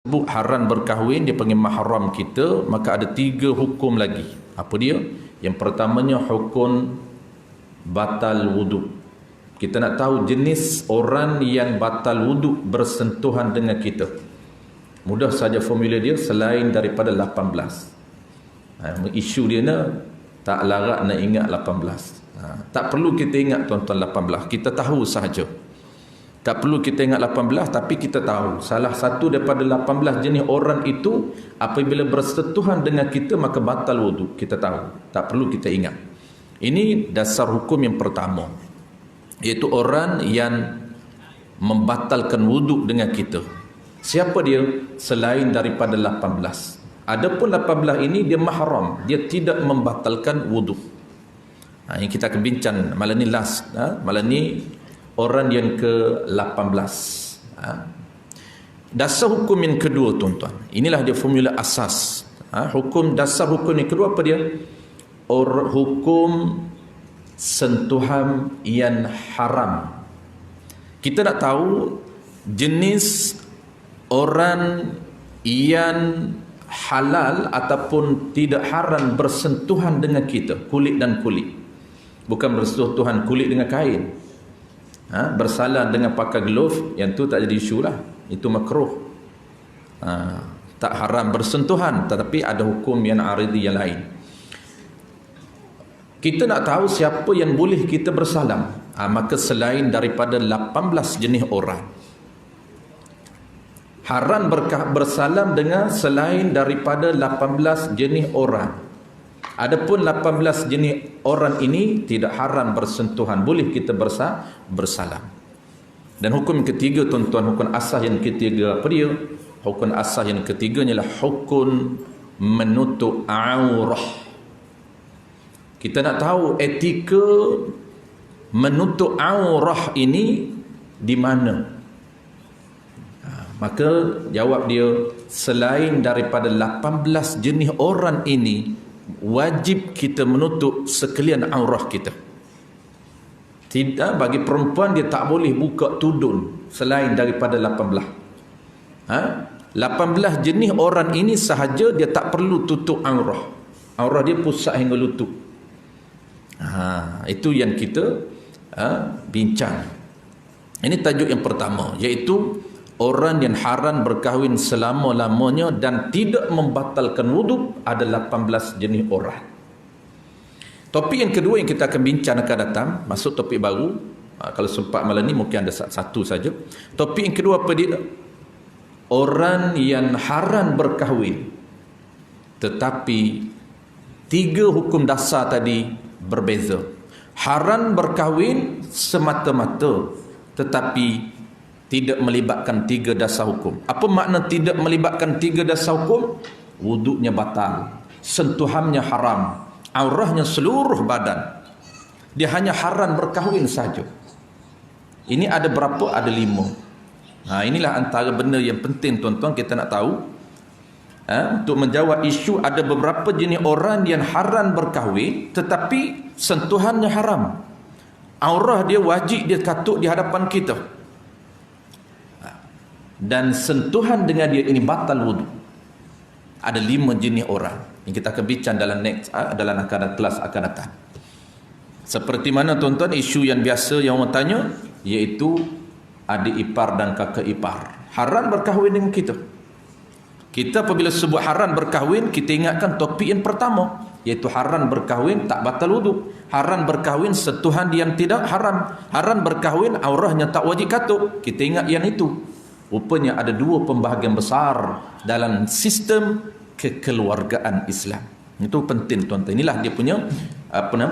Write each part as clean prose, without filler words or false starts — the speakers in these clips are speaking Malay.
sebut haram berkahwin, dia panggil mahram kita, maka ada 3 hukum lagi. Apa dia? Yang pertamanya hukum batal wuduk. Kita nak tahu jenis orang yang batal wuduk bersentuhan dengan kita. Mudah saja formula dia, selain daripada 18. Isu dia nak tak larat nak ingat 18. Tak perlu kita ingat tuan-tuan 18. Kita tahu sahaja. Tak perlu kita ingat 18, tapi kita tahu salah satu daripada 18 jenis orang itu apabila bersentuhan dengan kita maka batal wuduk. Kita tahu, tak perlu kita ingat. Ini dasar hukum yang pertama, iaitu orang yang membatalkan wuduk dengan kita. Siapa dia? Selain daripada 18. Adapun 18 ini dia mahram, dia tidak membatalkan wuduk. Ini kita akan bincang malam ni last. Malam ni orang yang ke-18. Dasar hukum yang kedua tuan-tuan, inilah dia formula asas. Dasar hukum yang kedua apa dia? Hukum sentuhan yang haram. Kita nak tahu jenis orang yang halal ataupun tidak haram bersentuhan dengan kita, kulit dan kulit. Bukan bersentuhan kulit dengan kain. Bersalah dengan pakai glove, yang tu tak jadi isu lah, itu makruh. Tak haram bersentuhan, tetapi ada hukum yang aridi yang lain. Kita nak tahu siapa yang boleh kita bersalam, maka selain daripada 18 jenis orang, haram bersalam dengan selain daripada 18 jenis orang. Adapun 18 jenis orang ini tidak haram bersentuhan, boleh kita bersalam. Dan hukum ketiga tuan-tuan, hukum asas yang ketiga apa dia? Hukum asas yang ketiganya ialah hukum menutup aurah. Kita nak tahu etika menutup aurah ini di mana? Maka jawab dia, selain daripada 18 jenis orang ini wajib kita menutup sekalian aurah kita. Tidak, bagi perempuan dia tak boleh buka tudung selain daripada 18. 18 jenis orang ini sahaja dia tak perlu tutup aurah. Aurah dia pusat hingga lutut. Itu yang kita bincang. Ini tajuk yang pertama, iaitu orang yang haram berkahwin selama-lamanya dan tidak membatalkan wuduk ada 18 jenis orang. Topik yang kedua yang kita akan bincang akan datang, masuk topik baru. Kalau sempat malam ni mungkin ada satu saja. Topik yang kedua apa dia? Orang yang haram berkahwin tetapi 3 hukum dasar tadi berbeza. Haram berkahwin semata-mata tetapi tidak melibatkan 3 dasar hukum. Apa makna tidak melibatkan 3 dasar hukum? Wuduknya batal, sentuhannya haram, aurahnya seluruh badan. Dia hanya haram berkahwin saja. Ini ada berapa? Ada 5. Inilah antara benda yang penting tuan-tuan kita nak tahu. Untuk menjawab isu ada beberapa jenis orang yang haram berkahwin tetapi sentuhannya haram. Aurah dia wajib dia katuk di hadapan kita. Dan sentuhan dengan dia ini batal wuduk. Ada 5 jenis orang yang kita akan bincang dalam kelas akan datang. Seperti mana tuan-tuan isu yang biasa yang orang tanya, iaitu adik ipar dan kakak ipar haram berkahwin dengan kita. Kita apabila sebut haram berkahwin, kita ingatkan topik yang pertama, iaitu haram berkahwin tak batal wuduk. Haram berkahwin sentuhan yang tidak haram. Haram berkahwin aurahnya tak wajib katuk. Kita ingat yang itu. Rupanya ada 2 pembahagian besar dalam sistem kekeluargaan Islam. Itu penting tuan-tuan. Inilah dia punya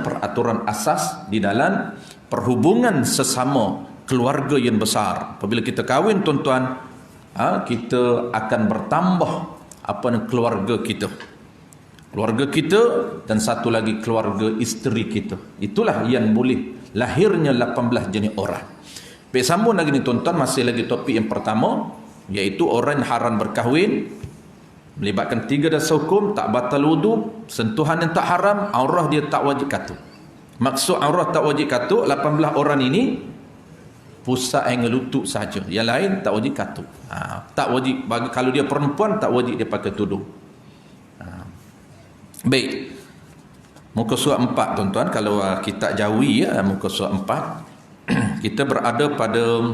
peraturan asas di dalam perhubungan sesama keluarga yang besar. Apabila kita kahwin tuan-tuan, kita akan bertambah keluarga kita. Keluarga kita dan satu lagi keluarga isteri kita. Itulah yang boleh lahirnya 18 jenis orang. Baik, sambung lagi ni tuan-tuan, masih lagi topik yang pertama, iaitu orang yang haram berkahwin melibatkan 3 dasar hukum, tak batal wuduk, sentuhan yang tak haram, aurah dia tak wajib katuk. Maksud aurah tak wajib katuk, 18 orang ini pusat hingga lutut saja. Yang lain tak wajib katuk. Tak wajib bagi, kalau dia perempuan tak wajib dia pakai tudung. Baik. Muka surat 4 tuan-tuan, kalau kitab Jawi ya, muka surat 4 kita berada pada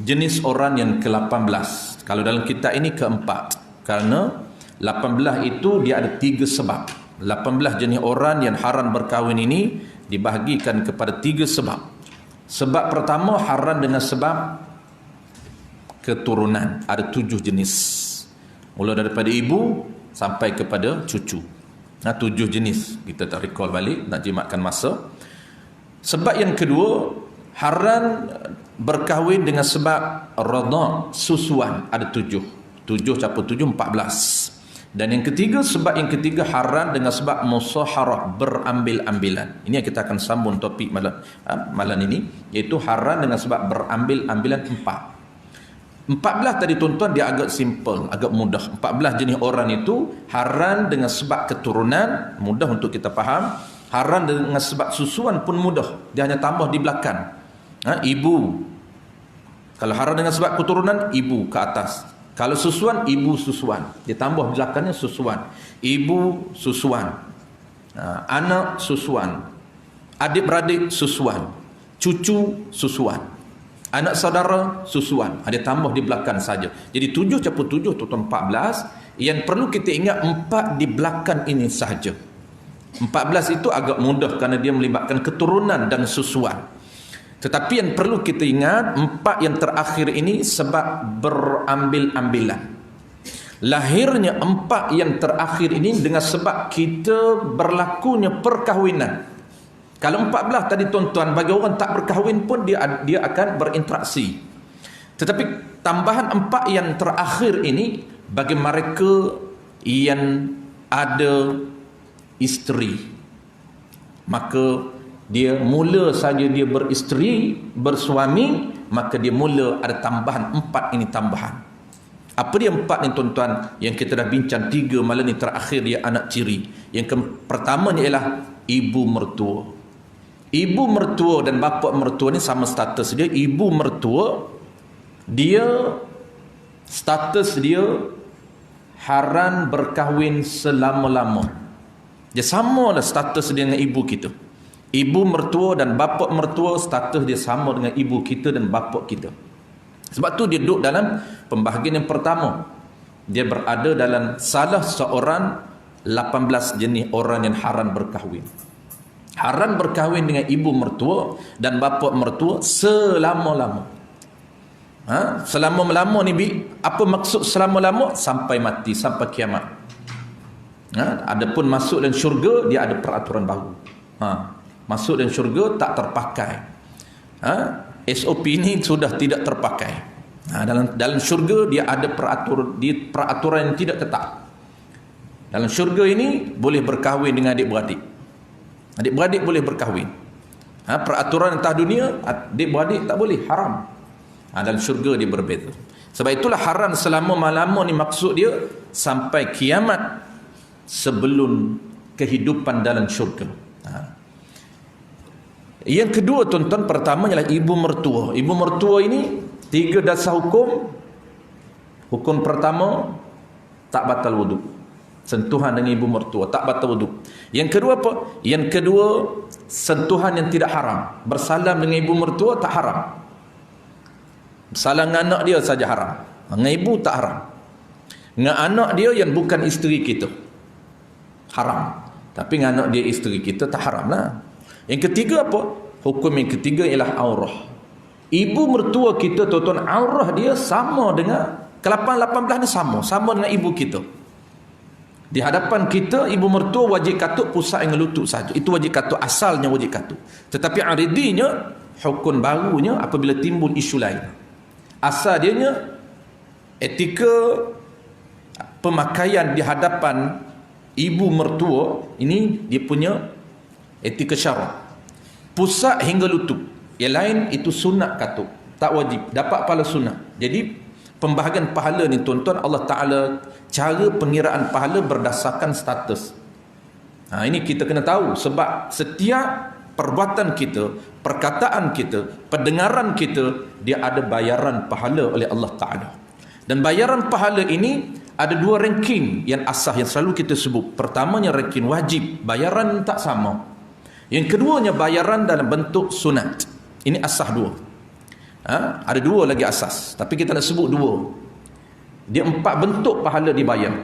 jenis orang yang ke-18. Kalau dalam kitab ini ke-4. Kerana 18 itu dia ada 3 sebab. 18 jenis orang yang haram berkahwin ini dibahagikan kepada 3 sebab. Sebab pertama haram dengan sebab keturunan. Ada 7 jenis. Mula daripada ibu sampai kepada cucu. 7 jenis. Kita tak recall balik, nak jimatkan masa. Sebab yang kedua, haram berkahwin dengan sebab radha', susuan. Ada 7. 7 campur 7, 14. Dan yang ketiga, sebab yang ketiga haram dengan sebab musaharah, berambil-ambilan. Ini yang kita akan sambung topik malam ini, iaitu haram dengan sebab berambil-ambilan 4. 14 tadi tuan-tuan dia agak simple, agak mudah. 14 jenis orang itu haram dengan sebab keturunan, mudah untuk kita faham. Haram dengan sebab susuan pun mudah, dia hanya tambah di belakang. Ibu. Kalau haram dengan sebab keturunan, ibu ke atas. Kalau susuan, ibu susuan. Dia tambah belakangnya susuan. Ibu susuan. Anak susuan. Adik-beradik susuan. Cucu susuan. Anak saudara susuan. Dia tambah di belakang saja. Jadi 7 campur 7 total 14. Yang perlu kita ingat 4 di belakang ini sahaja. 14 itu agak mudah kerana dia melibatkan keturunan dan susuan. Tetapi yang perlu kita ingat, 4 yang terakhir ini sebab berambil-ambilan. Lahirnya 4 yang terakhir ini dengan sebab kita berlakunya perkahwinan. Kalau 14 tadi tuan-tuan, bagi orang tak berkahwin pun dia akan berinteraksi. Tetapi tambahan 4 yang terakhir ini bagi mereka yang ada isteri, maka dia mula saja dia beristeri, bersuami, maka dia mula ada tambahan 4 ini tambahan. Apa dia 4 ni tuan-tuan? Yang kita dah bincang 3 malam ni terakhir, dia anak ciri. Yang pertamanya ialah ibu mertua. Ibu mertua dan bapa mertua ni sama status dia. Ibu mertua, dia status dia haram berkahwin selama-lama. Dia samalah status dia dengan ibu kita. Ibu mertua dan bapa mertua status dia sama dengan ibu kita dan bapa kita. Sebab tu dia duduk dalam pembahagian yang pertama. Dia berada dalam salah seorang 18 jenis orang yang haram berkahwin. Haram berkahwin dengan ibu mertua dan bapa mertua selama-lama. Selama-lama ni apa maksud selama-lama? Sampai mati, sampai kiamat. Adapun masuk dalam syurga, dia ada peraturan baru. Masuk dalam syurga tak terpakai. SOP ini sudah tidak terpakai. Dalam syurga dia ada peraturan yang tidak ketat. Dalam syurga ini boleh berkahwin dengan adik-beradik. Adik-beradik boleh berkahwin. Peraturan atas dunia, adik-beradik tak boleh, haram. Dalam syurga dia berbeza. Sebab itulah haram selama-lama ni maksud dia sampai kiamat, sebelum kehidupan dalam syurga. Yang kedua tuan-tuan, pertama ialah ibu mertua. Ibu mertua ini 3 dasar hukum. Hukum pertama, tak batal wuduk. Sentuhan dengan ibu mertua tak batal wuduk. Yang kedua apa? Yang kedua, sentuhan yang tidak haram. Bersalam dengan ibu mertua tak haram. Bersalam dengan anak dia saja haram. Dengan ibu tak haram. Dengan anak dia yang bukan isteri kita, haram. Tapi dengan anak dia isteri kita tak haram lah. Yang ketiga apa? Hukum yang ketiga ialah aurah. Ibu mertua kita tuan-tuan, aurah dia sama dengan ke-18 ni sama dengan ibu kita. Di hadapan kita, ibu mertua wajib katuk pusat dengan lutut saja. Itu wajib katuk, asalnya wajib katuk. Tetapi aridinya, hukum barunya apabila timbul isu lain. Asal dianya, etika pemakaian di hadapan ibu mertua ini dia punya etika syarak. Pusat hingga lutut. Yang lain itu sunat katuk, tak wajib, dapat pahala sunat. Jadi pembahagian pahala ni tuan-tuan, Allah Ta'ala cara pengiraan pahala berdasarkan status. Ini kita kena tahu, sebab setiap perbuatan kita, perkataan kita, pendengaran kita, dia ada bayaran pahala oleh Allah Ta'ala. Dan bayaran pahala ini ada dua ranking yang asas yang selalu kita sebut. Pertamanya ranking wajib, bayaran tak sama. Yang keduanya bayaran dalam bentuk sunat. Ini asas dua. Ada dua lagi asas, tapi kita nak sebut dua. Dia 4 bentuk pahala dibayar.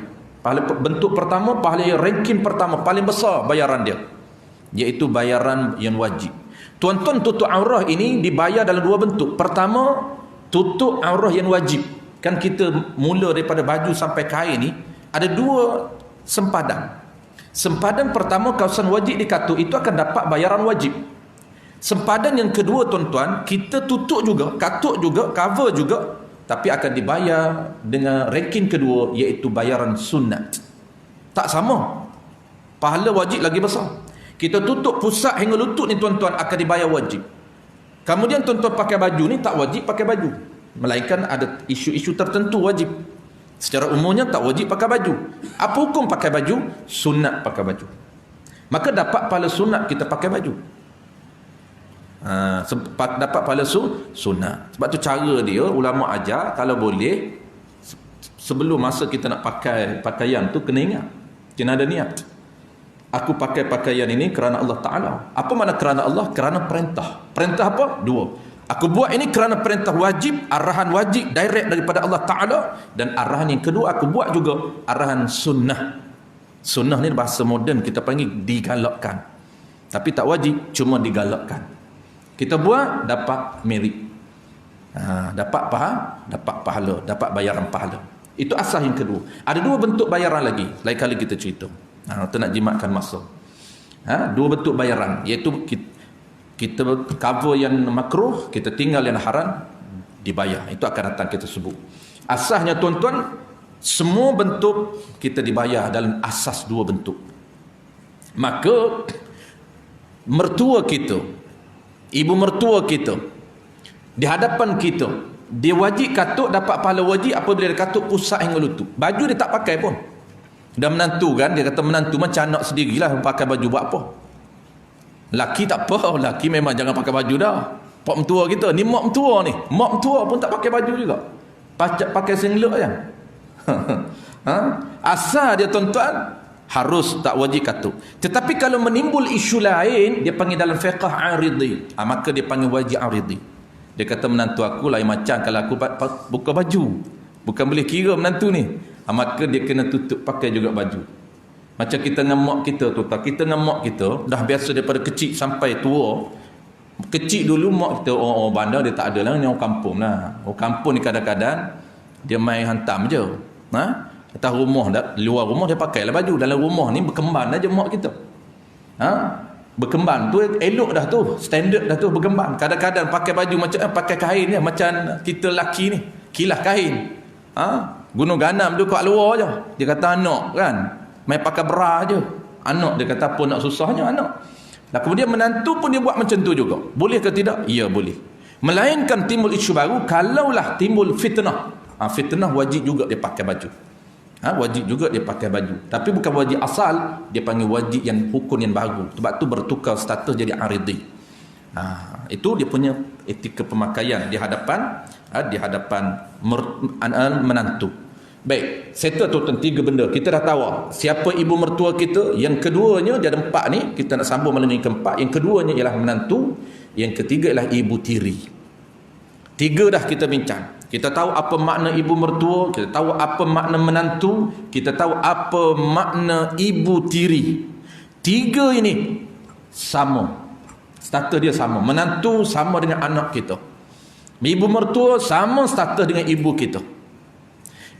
Bentuk pertama, pahala yang ranking pertama, paling besar bayaran dia, iaitu bayaran yang wajib. Tuan-tuan, tutup aurah ini dibayar dalam 2 bentuk. Pertama, tutup aurah yang wajib. Kan kita mula daripada baju sampai kain ni, ada 2 sempadan. Sempadan pertama, kawasan wajib dikatuk, itu akan dapat bayaran wajib. Sempadan yang kedua, tuan-tuan, kita tutup juga, katuk juga, cover juga, tapi akan dibayar dengan ranking kedua, iaitu bayaran sunat. Tak sama. Pahala wajib lagi besar. Kita tutup pusat hingga lutut ni, tuan-tuan, akan dibayar wajib. Kemudian tuan-tuan pakai baju ni tak wajib pakai baju, melainkan ada isu-isu tertentu wajib. Secara umumnya tak wajib pakai baju. Apa hukum pakai baju? Sunat pakai baju. Maka dapat pahala sunat kita pakai baju. Dapat pahala sunat. Sebab tu cara dia ulama ajar, kalau boleh sebelum masa kita nak pakai pakaian tu, kena ingat, kena ada niat. Aku pakai pakaian ini kerana Allah Ta'ala. Apa makna kerana Allah? Kerana perintah. Perintah apa? 2. Aku buat ini kerana perintah wajib, arahan wajib direct daripada Allah Ta'ala. Dan arahan yang kedua, aku buat juga arahan sunnah. Sunnah ni bahasa moden kita panggil digalakkan, tapi tak wajib, cuma digalakkan. Kita buat, dapat merit, dapat pahala, dapat bayaran pahala. Itu asas yang kedua. Ada 2 bentuk bayaran lagi, lain kali kita cerita. Kita nak jimatkan masa. 2 bentuk bayaran, iaitu kita cover yang makruh, kita tinggal yang haram, dibayar. Itu akan datang kita sebut. Asasnya, tuan-tuan, semua bentuk kita dibayar dalam asas 2 bentuk. Maka mertua kita, ibu mertua kita, di hadapan kita, dia wajib katuk, dapat pahala wajib apabila dia katuk pusat hingga lutut. Baju dia tak pakai pun. Dah menantu kan, dia kata menantu macam anak sendirilah, pakai baju buat apa. Laki tak apa, laki memang jangan pakai baju dah. Pak mentua kita, ni mak mentua ni, mak mentua pun tak pakai baju juga, pakai singlet je. Asal dia, tuan-tuan, harus tak wajib katuk. Tetapi kalau menimbul isu lain, dia panggil dalam fiqh aridi, maka dia panggil wajib aridi. Dia kata menantu aku lain macam kalau aku buka baju, bukan boleh kira menantu ni, maka dia kena tutup pakai juga baju. Macam kita dengan mak kita tu, kita dengan mak kita dah biasa daripada kecil sampai tua. Kecil dulu mak kita bandar dia tak ada lah, ni orang kampung lah. Orang kampung ni kadang-kadang dia main hantam je. Atas rumah, luar rumah dia pakai lah baju, dalam rumah ni berkembang aja mak kita. Berkembang tu elok dah tu, standard dah tu berkembang. Kadang-kadang pakai baju macam pakai kain dia, macam kita lelaki ni kilah kain. Gunung ganam tu kat luar je. Dia kata anak kan main pakai bra je. Anak dia kata apa nak susahnya anak. Dan kemudian menantu pun dia buat macam tu juga. Boleh ke tidak? Ya boleh. Melainkan timbul isu baru kalaulah timbul fitnah. Fitnah wajib juga dia pakai baju. Wajib juga dia pakai baju. Tapi bukan wajib asal, dia panggil wajib yang hukum yang baru. Sebab tu bertukar status jadi aridi. Itu dia punya etika pemakaian di hadapan menantu. Baik, settle tuan-tuan 3 benda. Kita dah tahu siapa ibu mertua kita. Yang keduanya, dia ada 4 ni, kita nak sambung malam ni keempat. Yang keduanya ialah menantu. Yang ketiga ialah ibu tiri. 3 dah kita bincang. Kita tahu apa makna ibu mertua, kita tahu apa makna menantu, kita tahu apa makna ibu tiri. 3 ini sama. Status dia sama. Menantu sama dengan anak kita. Ibu mertua sama status dengan ibu kita.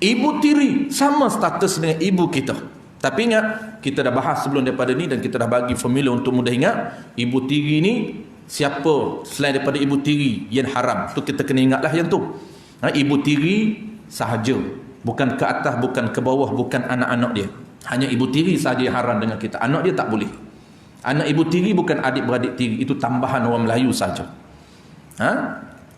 Ibu tiri sama status dengan ibu kita. Tapi ingat, kita dah bahas sebelum daripada ni dan kita dah bagi formula untuk mudah ingat. Ibu tiri ni siapa selain daripada ibu tiri yang haram. Tu kita kena ingatlah yang tu. Ibu tiri sahaja, bukan ke atas, bukan ke bawah, bukan anak-anak dia. Hanya ibu tiri sahaja yang haram dengan kita. Anak dia tak boleh. Anak ibu tiri bukan adik-beradik tiri, itu tambahan orang Melayu saja.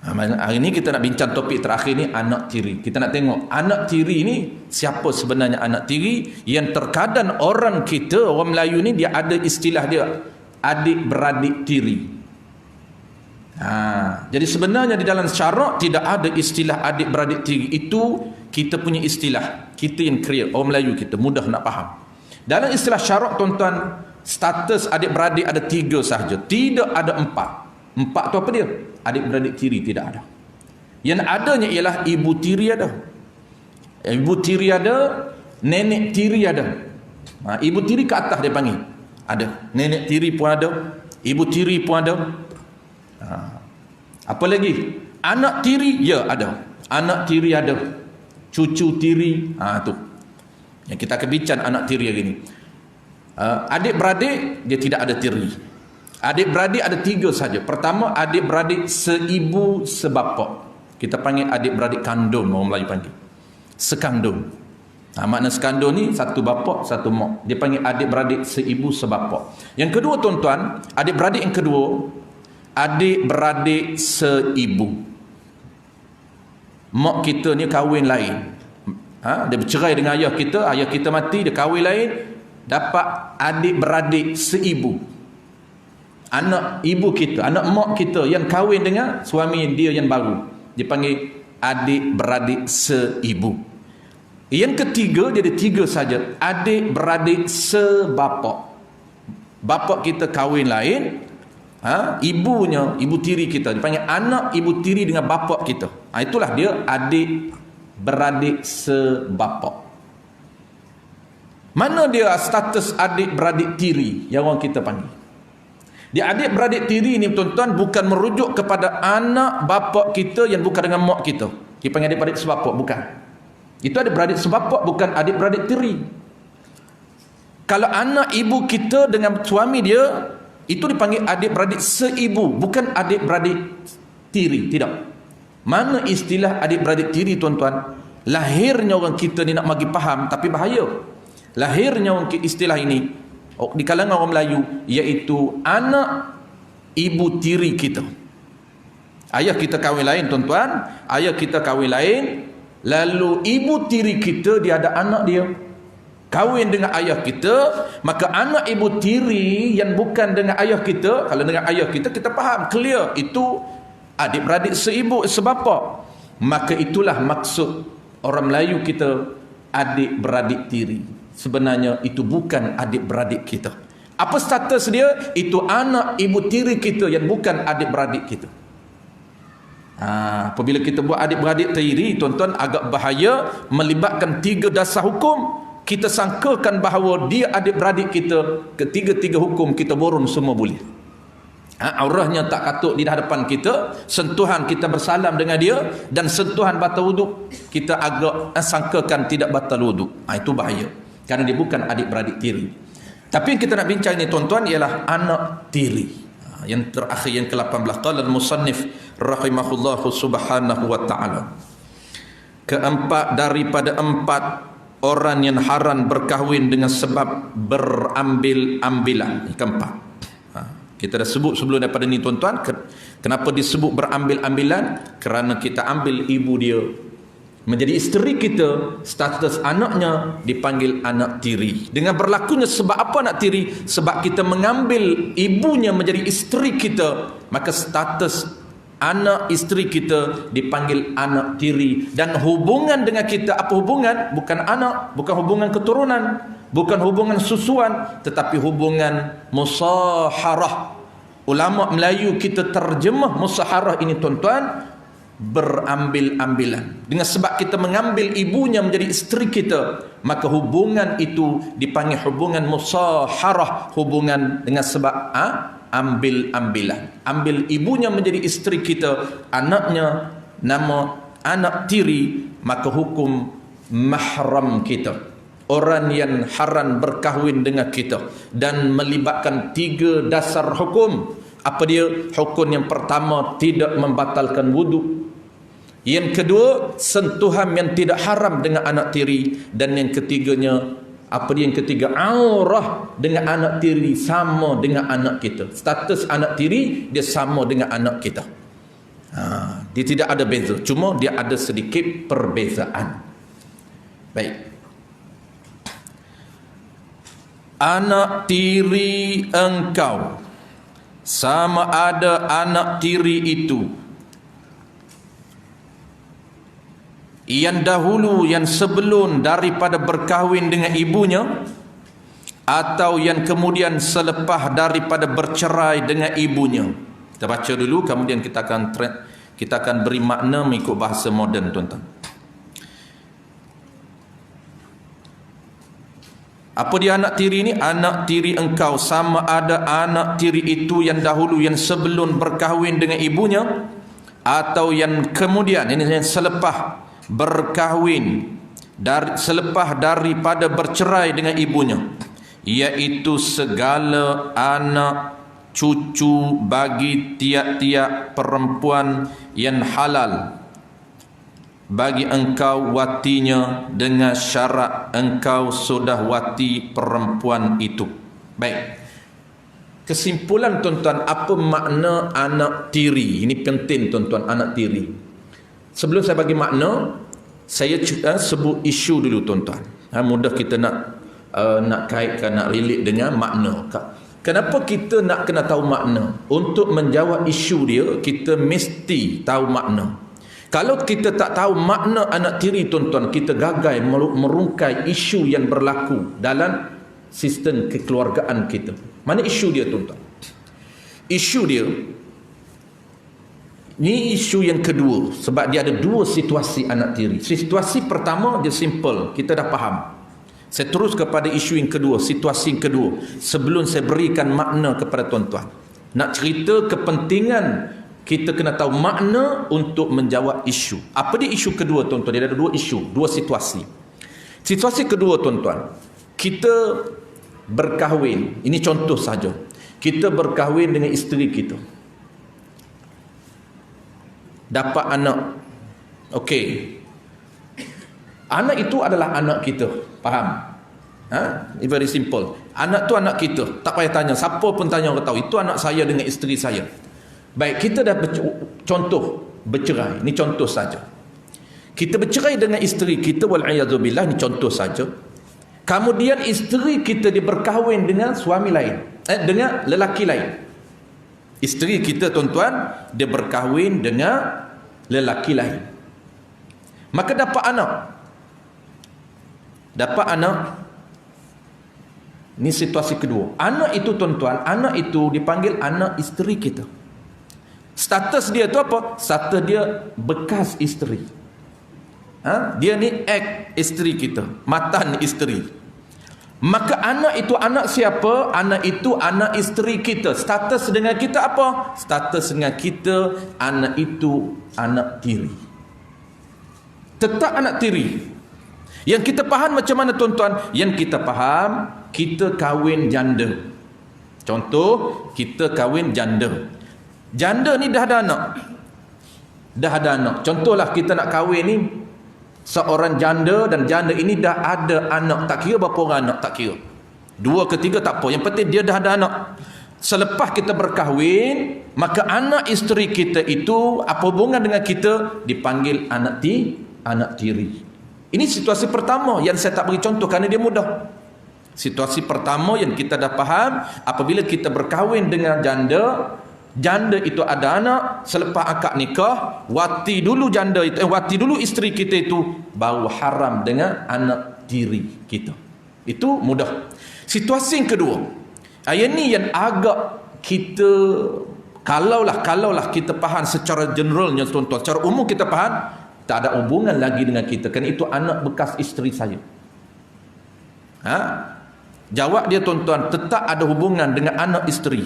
Hari ini kita nak bincang topik terakhir ni, anak tiri. Kita nak tengok anak tiri ni siapa sebenarnya anak tiri. Yang terkadang orang kita, orang Melayu ni, dia ada istilah dia, adik-beradik tiri. Jadi sebenarnya di dalam syarak tidak ada istilah adik-beradik tiri. Itu kita punya istilah, kita yang create, orang Melayu kita mudah nak faham. Dalam istilah syarak tuan-tuan, status adik-beradik ada 3 sahaja, tidak ada 4. 4 tu apa dia? Adik-beradik tiri tidak ada. Yang adanya ialah ibu tiri ada, ibu tiri ada, nenek tiri ada. Ibu tiri ke atas dia panggil ada, nenek tiri pun ada, ibu tiri pun ada. Apa lagi? Anak tiri, ya ada, anak tiri ada, cucu tiri, tu yang kita akan bincang anak tiri hari ni. Adik-beradik dia tidak ada tiri. Adik-beradik ada 3 saja. Pertama, adik-beradik seibu sebapa. Kita panggil adik-beradik kandung, orang Melayu panggil sekandung. Makna sekandung ni satu bapa satu mak. Dia panggil adik-beradik seibu sebapa. Yang kedua tuan-tuan, adik-beradik yang kedua, adik-beradik seibu. Mak kita ni kahwin lain. Dia bercerai dengan ayah kita mati, dia kahwin lain, dapat adik-beradik seibu. Anak ibu kita, anak mak kita yang kahwin dengan suami dia yang baru, dipanggil adik-beradik seibu. Yang ketiga, dia ada 3 saja, adik-beradik sebapa. Bapa kita kahwin lain, ibunya, ibu tiri kita, dipanggil anak ibu tiri dengan bapa kita. Itulah dia adik-beradik sebapa. Mana dia status adik-beradik tiri yang orang kita panggil? Dia adik-beradik tiri ni tuan-tuan bukan merujuk kepada anak bapa kita yang bukan dengan mak kita. Dia panggil adik-beradik sebapa, bukan. Itu adik-beradik sebapa, bukan adik-beradik tiri. Kalau anak ibu kita dengan suami dia, itu dipanggil adik-beradik seibu, bukan adik-beradik tiri, tidak. Mana istilah adik-beradik tiri tuan-tuan? Lahirnya orang kita ni nak bagi faham, tapi bahaya. Lahirnya istilah ini di kalangan orang Melayu, iaitu anak ibu tiri kita. Ayah kita kahwin lain tuan-tuan, ayah kita kahwin lain, lalu ibu tiri kita dia ada anak dia kahwin dengan ayah kita, maka anak ibu tiri yang bukan dengan ayah kita, kalau dengan ayah kita faham clear, itu adik-beradik seibu sebapa. Maka itulah maksud orang Melayu kita adik-beradik tiri. Sebenarnya itu bukan adik-beradik kita. Apa status dia? Itu anak ibu tiri kita yang bukan adik-beradik kita. Apabila kita buat adik-beradik tiri, tuan-tuan, agak bahaya, melibatkan 3 dasar hukum. Kita sangkakan bahawa dia adik-beradik kita, ketiga-tiga hukum kita borong semua boleh. Aurahnya tak katuk di hadapan kita, sentuhan kita bersalam dengan dia, dan sentuhan batal wuduk kita agak sangkakan tidak batal wuduk. Itu bahaya, kerana dia bukan adik-beradik tiri. Tapi yang kita nak bincang ni tuan-tuan ialah anak tiri. Yang terakhir, yang ke-18, qala al-musannif rahimahullahu subhanahu wa ta'ala, keempat daripada 4 orang yang haram berkahwin dengan sebab berambil-ambilan. Keempat. Kita dah sebut sebelum daripada ni tuan-tuan, kenapa disebut berambil-ambilan? Kerana kita ambil ibu dia menjadi isteri kita, status anaknya dipanggil anak tiri. Dengan berlakunya sebab apa anak tiri? Sebab kita mengambil ibunya menjadi isteri kita, maka status anak isteri kita dipanggil anak tiri. Dan hubungan dengan kita, apa hubungan? Bukan anak, bukan hubungan keturunan, bukan hubungan susuan, tetapi hubungan musaharah. Ulama Melayu kita terjemah musaharah ini tuan-tuan, berambil-ambilan. Dengan sebab kita mengambil ibunya menjadi isteri kita, maka hubungan itu dipanggil hubungan musaharah, hubungan dengan sebab ambil-ambilan. Ambil ibunya menjadi isteri kita, anaknya nama anak tiri, maka hukum mahram kita, orang yang haram berkahwin dengan kita, dan melibatkan 3 dasar hukum. Apa dia? Hukum yang pertama, tidak membatalkan wuduk. Yang kedua, sentuhan yang tidak haram dengan anak tiri. Dan yang ketiganya, apa dia yang ketiga? Aurah dengan anak tiri sama dengan anak kita. Status anak tiri dia sama dengan anak kita. Dia tidak ada beza, cuma dia ada sedikit perbezaan. Baik. Anak tiri engkau sama ada anak tiri itu yang dahulu, yang sebelum daripada berkahwin dengan ibunya, atau yang kemudian selepas daripada bercerai dengan ibunya. Kita baca dulu, kemudian kita akan beri makna mengikut bahasa moden, tuan-tuan. Apa dia anak tiri ini? Anak tiri engkau sama ada anak tiri itu yang dahulu, yang sebelum berkahwin dengan ibunya, atau yang kemudian, ini yang selepas berkahwin, selepas daripada bercerai dengan ibunya, iaitu segala anak cucu bagi tiap-tiap perempuan yang halal bagi engkau watinya, dengan syarat engkau sudah wati perempuan itu. Baik, kesimpulan, tuan-tuan, apa makna anak tiri? Ini penting, tuan-tuan, anak tiri. Sebelum saya bagi makna, saya sebut isu dulu, tuan-tuan. Mudah kita nak kaitkan, nak relate dengan makna. Kenapa kita nak kena tahu makna? Untuk menjawab isu dia, kita mesti tahu makna. Kalau kita tak tahu makna anak tiri, tuan-tuan, kita gagal merungkai isu yang berlaku dalam sistem kekeluargaan kita. Mana isu dia, tuan-tuan? Isu dia, ini isu yang kedua, sebab dia ada dua situasi anak tiri. Situasi pertama dia simple, kita dah faham. Saya terus kepada isu yang kedua, situasi yang kedua, sebelum saya berikan makna kepada tuan-tuan. Nak cerita kepentingan kita kena tahu makna untuk menjawab isu. Apa dia isu kedua, tuan-tuan? Dia ada dua isu, dua situasi. Situasi kedua, tuan-tuan, kita berkahwin. Ini contoh saja. Kita berkahwin dengan isteri kita, dapat anak. Okey, anak itu adalah anak kita. Faham? It's very simple. Anak tu anak kita. Tak payah tanya, siapa pun tanya orang tahu, itu anak saya dengan isteri saya. Baik, kita dah contoh bercerai. Ini contoh saja. Kita bercerai dengan isteri kita, wal'iyadzubillah, ini contoh saja. Kemudian isteri kita dia berkahwin dengan suami lain, dengan lelaki lain. Isteri kita, tuan-tuan, dia berkahwin dengan lelaki lain. Maka dapat anak. Dapat anak. Ini situasi kedua. Anak itu, tuan-tuan, anak itu dipanggil anak isteri kita. Status dia tu apa? Status dia bekas isteri. Dia ni ex isteri kita, matan isteri. Maka anak itu anak siapa? Anak itu anak isteri kita. Status dengan kita apa? Status dengan kita, anak itu anak tiri. Tetap anak tiri. Yang kita faham macam mana, tuan-tuan? Yang kita faham, kita kahwin janda. Contoh, kita kahwin janda. Janda ni dah ada anak. Dah ada anak. Contohlah kita nak kahwin ni seorang janda, dan janda ini dah ada anak. Tak kira berapa orang anak, tak kira. 2 ke 3 tak apa. Yang penting dia dah ada anak. Selepas kita berkahwin, maka anak isteri kita itu apa hubungan dengan kita? Dipanggil anak tiri. Ini situasi pertama yang saya tak beri contoh kerana dia mudah. Situasi pertama yang kita dah faham, apabila kita berkahwin dengan janda, janda itu ada anak, selepas akad nikah, wati dulu janda itu, wati dulu isteri kita itu, baru haram dengan anak tiri kita. Itu mudah. Situasi yang kedua, ayat ni yang agak kita, kalaulah kita faham secara generalnya, tuan-tuan, secara umum kita faham, tak ada hubungan lagi dengan kita, kerana itu anak bekas isteri saya. Jawab dia, tuan-tuan, tetap ada hubungan dengan anak isteri.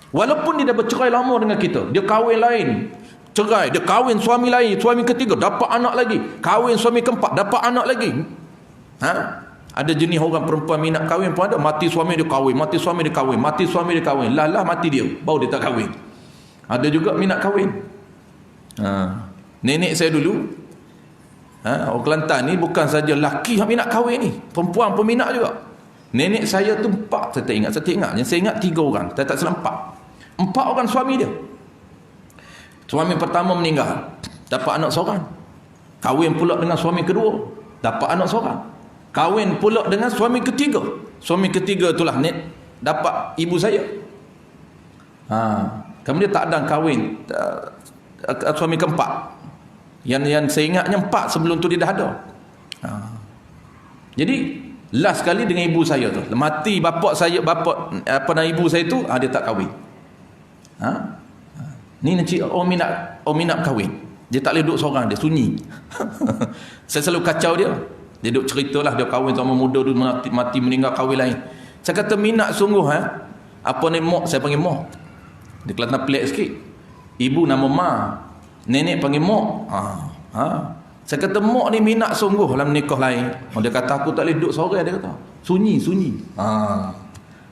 Walaupun dia dah bercerai lama dengan kita, dia kahwin lain, cerai, dia kahwin suami lain, suami ketiga, dapat anak lagi, kahwin suami keempat, dapat anak lagi. Ada jenis orang perempuan minat kahwin pun ada, mati suami dia kahwin, mati suami dia kahwin, mati suami dia kahwin, lah mati dia, baru dia tak kahwin. Ada juga minat kahwin. Nenek saya dulu, orang Kelantan ni bukan saja lelaki yang minat kahwin ni, perempuan pun minat juga. Nenek saya tu 4, saya tak ingat, yang saya ingat 3 orang, saya tak salah 4 orang suami dia. Suami pertama meninggal, dapat anak seorang. Kahwin pula dengan suami kedua, dapat anak seorang. Kahwin pula dengan suami ketiga. Suami ketiga itulah dapat ibu saya. Kemudian tak ada kahwin suami keempat. Yang saya ingatnya 4 sebelum tu dia dah ada. Jadi last kali dengan ibu saya tu, mati bapak ibu saya tu, dia tak kahwin. Ni nanti Umi nak kahwin. Dia tak boleh duduk seorang, dia sunyi. Saya selalu kacau dia. Dia duduk ceritalah dia kahwin sama muda dulu, mati meninggal kahwin lain. Saya kata minat sungguh apa ni mok, saya panggil mok. Dia Kelantan pelik sikit. Ibu nama Ma, nenek panggil mok. Saya kata mok ni minat sungguh dalam nikah lain. Dia kata aku tak boleh duduk seorang, dia kata. Sunyi.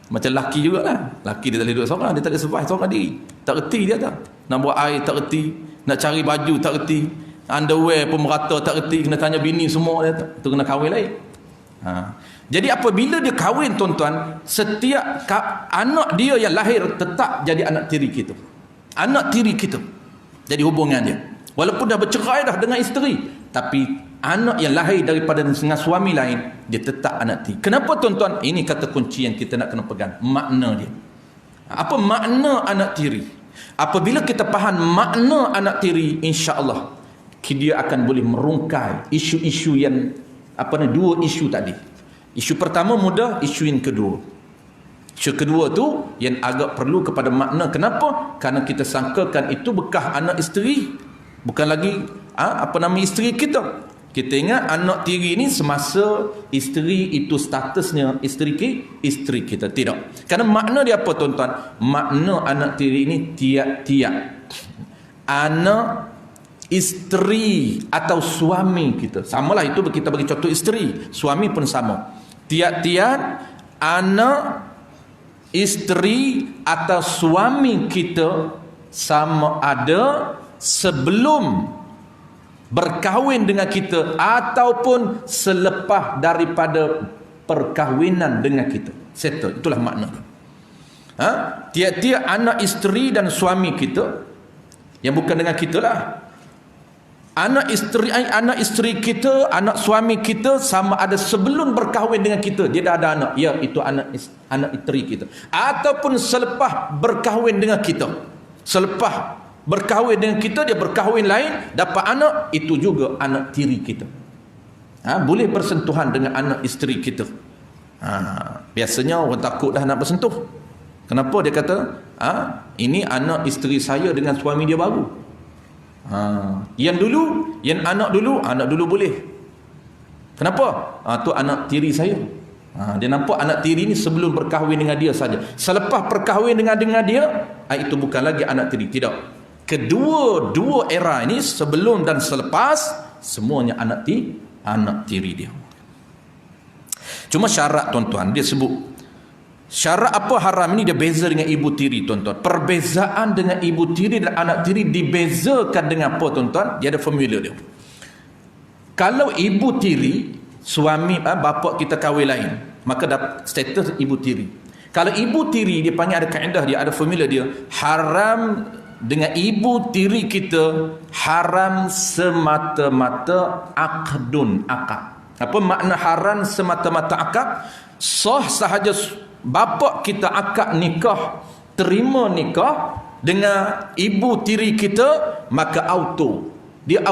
Macam laki jugalah. Laki dia tak boleh duduk seorang, dia tak boleh survive seorang diri. Tak reti dia tak. Nak buat air tak reti, nak cari baju tak reti, underwear pun merata tak reti, kena tanya bini semua dia tak. Itu kena kahwin lain. Jadi apabila dia kahwin tuan-tuan, setiap anak dia yang lahir tetap jadi anak tiri kita. Anak tiri kita. Jadi hubungan dia. Walaupun dah bercerai dah dengan isteri, tapi anak yang lahir daripada dengan suami lain, dia tetap anak tiri. Kenapa tuan-tuan? Ini kata kunci yang kita nak kena pegang. Makna dia. Apa makna anak tiri? Apabila kita faham makna anak tiri, insya-Allah dia akan boleh merungkai isu-isu yang dua isu tadi. Isu pertama mudah, isu yang kedua. Isu kedua tu yang agak perlu kepada makna. Kenapa? Kerana kita sangkakan itu bekas anak isteri, bukan lagi isteri kita. Kita ingat anak tiri ni semasa isteri itu statusnya isteri kita. Tidak. Kerana makna dia apa tuan-tuan? Makna anak tiri ini tiap-tiap anak isteri atau suami kita. Samalah itu, kita bagi contoh isteri, suami pun sama. Tiap-tiap anak isteri atau suami kita sama ada sebelum berkahwin dengan kita ataupun selepas daripada perkahwinan dengan kita. Settle. Itulah makna. Tiap-tiap anak isteri dan suami kita, yang bukan dengan kita lah. Anak isteri kita, anak suami kita sama ada sebelum berkahwin dengan kita dia dah ada anak. Ya, itu anak isteri kita. Ataupun selepas berkahwin dengan kita. Selepas berkahwin dengan kita, dia berkahwin lain, dapat anak, itu juga anak tiri kita. Boleh bersentuhan dengan anak isteri kita. Biasanya orang takut dah nak bersentuh. Kenapa? Dia kata, ini anak isteri saya dengan suami dia baru. Yang anak dulu boleh. Kenapa? Tu anak tiri saya. Dia nampak anak tiri ni sebelum berkahwin dengan dia saja. Selepas berkahwin dengan dia, itu bukan lagi anak tiri. Tidak. Dua era ini, sebelum dan selepas, semuanya anak tiri dia. Cuma syarat tuan-tuan, dia sebut syarat apa haram ini, dia beza dengan ibu tiri tuan-tuan. Perbezaan dengan ibu tiri dan anak tiri dibezakan dengan apa tuan-tuan? Dia ada formula dia. Kalau ibu tiri, suami bapa kita kahwin lain, maka dapat status ibu tiri. Kalau ibu tiri, dia panggil, ada kaedah dia, ada formula dia. Haram dengan ibu tiri kita, haram semata-mata akad. Apa makna haram semata-mata akad? Sah sahaja bapa kita akad nikah, terima nikah dengan ibu tiri kita, maka auto. Dia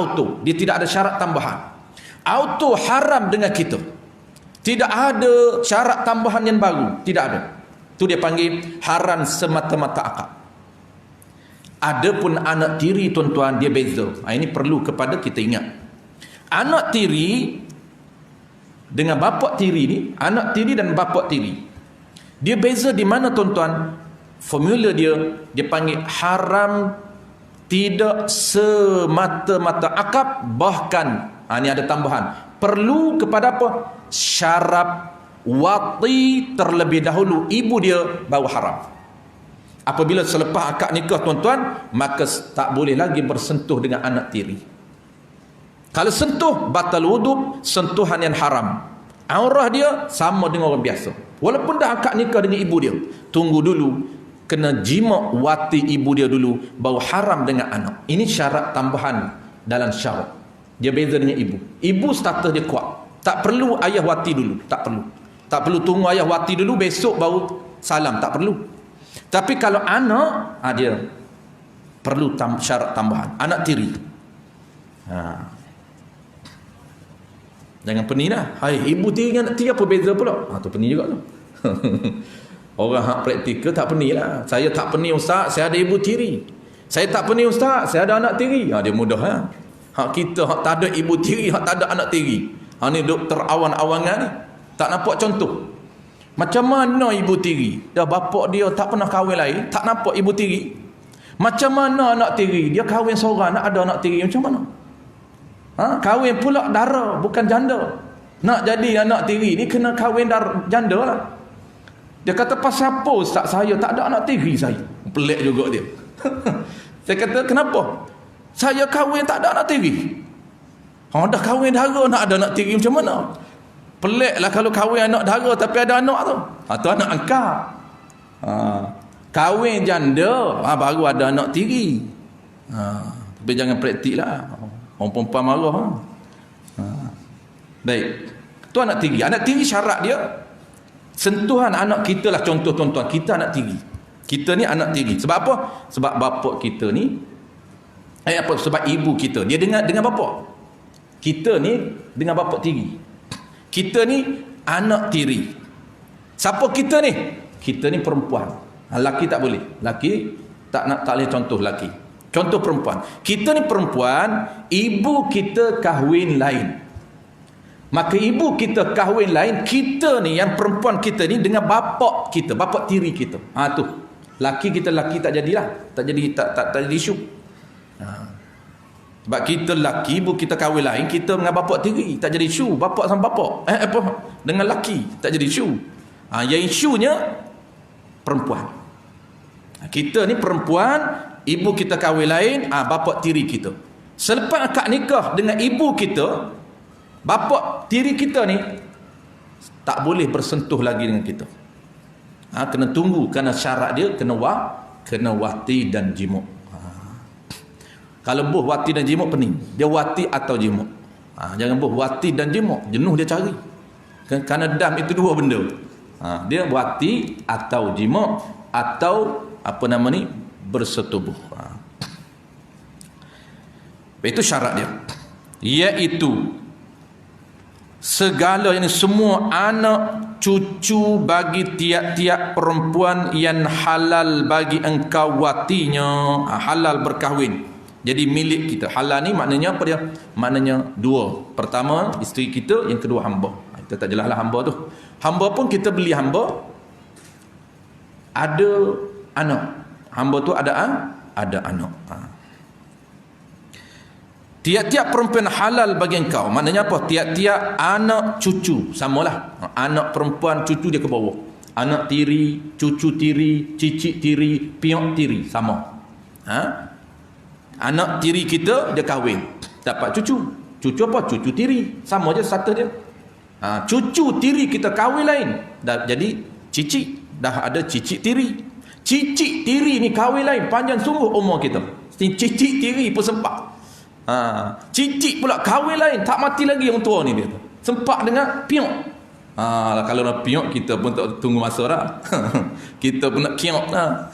tidak ada syarat tambahan. Auto haram dengan kita. Tidak ada syarat tambahan yang baru, tidak ada. Itu dia panggil haram semata-mata akad. Adapun anak tiri tuan-tuan, dia beza. Ini perlu kepada kita ingat. Anak tiri dengan bapa tiri ni, anak tiri dan bapa tiri, dia beza di mana tuan-tuan? Formula dia panggil haram tidak semata-mata akad, bahkan ini ada tambahan, perlu kepada apa? Syarab wati terlebih dahulu ibu dia baru haram. Apabila selepas akad nikah tuan-tuan, maka tak boleh lagi bersentuh dengan anak tiri. Kalau sentuh, batal wuduk, sentuhan yang haram. Aurah dia sama dengan orang biasa. Walaupun dah akad nikah dengan ibu dia, tunggu dulu, kena jima wati ibu dia dulu, baru haram dengan anak. Ini syarat tambahan dalam syarat. Dia beza dengan ibu. Ibu status dia kuat. Tak perlu ayah wati dulu. Tak perlu tunggu ayah wati dulu, besok baru salam. Tak perlu. Tapi kalau anak, dia perlu syarat tambahan. Anak tiri. Jangan pening lah. Hai, ibu tiri dengan anak tiri apa beza pula? Tu pening juga tu. Orang hak praktikal tak pening lah. Saya tak pening ustaz, saya ada ibu tiri. Saya tak pening ustaz, saya ada anak tiri. Dia mudah lah. Hak kita hak tak ada ibu tiri, hak tak ada anak tiri. Ni doktor awan-awangan ni. Tak nampak contoh. Macam mana ibu tiri? Dah bapak dia tak pernah kahwin lain, tak nampak ibu tiri. Macam mana anak tiri? Dia kahwin seorang, nak ada anak tiri macam mana? Kahwin pula dara, bukan janda. Nak jadi anak tiri ni kena kahwin janda lah. Dia kata, pasal apa ustaz saya tak ada anak tiri saya? Pelik juga dia. Saya kata, kenapa? Saya kahwin tak ada anak tiri. Dah kahwin dara nak ada anak tiri macam mana? Pelik lah kalau kahwin anak dara tapi ada anak tu. Tu anak angkat. Kahwin janda, baru ada anak tiri. Tapi jangan praktik lah. Orang perempuan marah. Baik. Tu anak tiri. Anak tiri syarat dia, sentuhan anak kita lah contoh tuan-tuan. Kita anak tiri. Kita ni anak tiri. Sebab apa? Sebab bapak kita ni, sebab ibu kita, dia dengan bapak. Kita ni dengan bapak tiri. Kita ni anak tiri. Siapa kita ni? Kita ni perempuan. Laki tak boleh. Laki tak boleh contoh laki. Contoh perempuan. Kita ni perempuan, ibu kita kahwin lain. Maka ibu kita kahwin lain, kita ni yang perempuan kita ni dengan bapak kita, bapak tiri kita. Tu. Laki kita tak jadilah. Tak jadi isu. Sebab kita laki, ibu kita kahwin lain, kita dengan bapak tiri, tak jadi isu. Bapak sama bapak. Dengan laki, tak jadi isu. Yang isunya perempuan. Kita ni perempuan, ibu kita kahwin lain, bapak tiri kita. Selepas akad nikah dengan ibu kita, bapak tiri kita ni tak boleh bersentuh lagi dengan kita. Kena tunggu, kerana syarat dia kena wati dan jimuk. Kalau buh wati dan jimuk pening. Dia wati atau jimuk. Jangan buh wati dan jimuk, jenuh dia cari. Kerana dam itu dua benda. Dia wati atau jimuk, atau bersetubuh. Itu syarat dia. Iaitu segala ini semua anak cucu bagi tiap-tiap perempuan yang halal bagi engkau watinya, halal berkahwin. Jadi milik kita. Halal ni maknanya apa dia? Maknanya dua. Pertama isteri kita, yang kedua hamba. Kita tak jelaslah hamba tu. Hamba pun kita beli hamba, ada anak. Hamba tu ada anak. Tiap-tiap perempuan halal bagi engkau. Maknanya apa? Tiap-tiap anak cucu. Samalah. Anak perempuan cucu dia ke bawah. Anak tiri, cucu tiri, cicit tiri, piok tiri. Sama. Anak tiri kita, dia kahwin. Dapat cucu. Cucu apa? Cucu tiri. Sama je status dia. Cucu tiri kita kahwin lain. Jadi cicit. Dah ada cicit tiri. Cicit tiri ni kahwin lain. Panjang sungguh umur kita. Cicit tiri pun sempat. Cicit pula kahwin lain, tak mati lagi orang tua ni dia. Sempat dengan piok. Kalau nak piok kita pun tak tunggu masa dah. Kita pun nak kiok dah.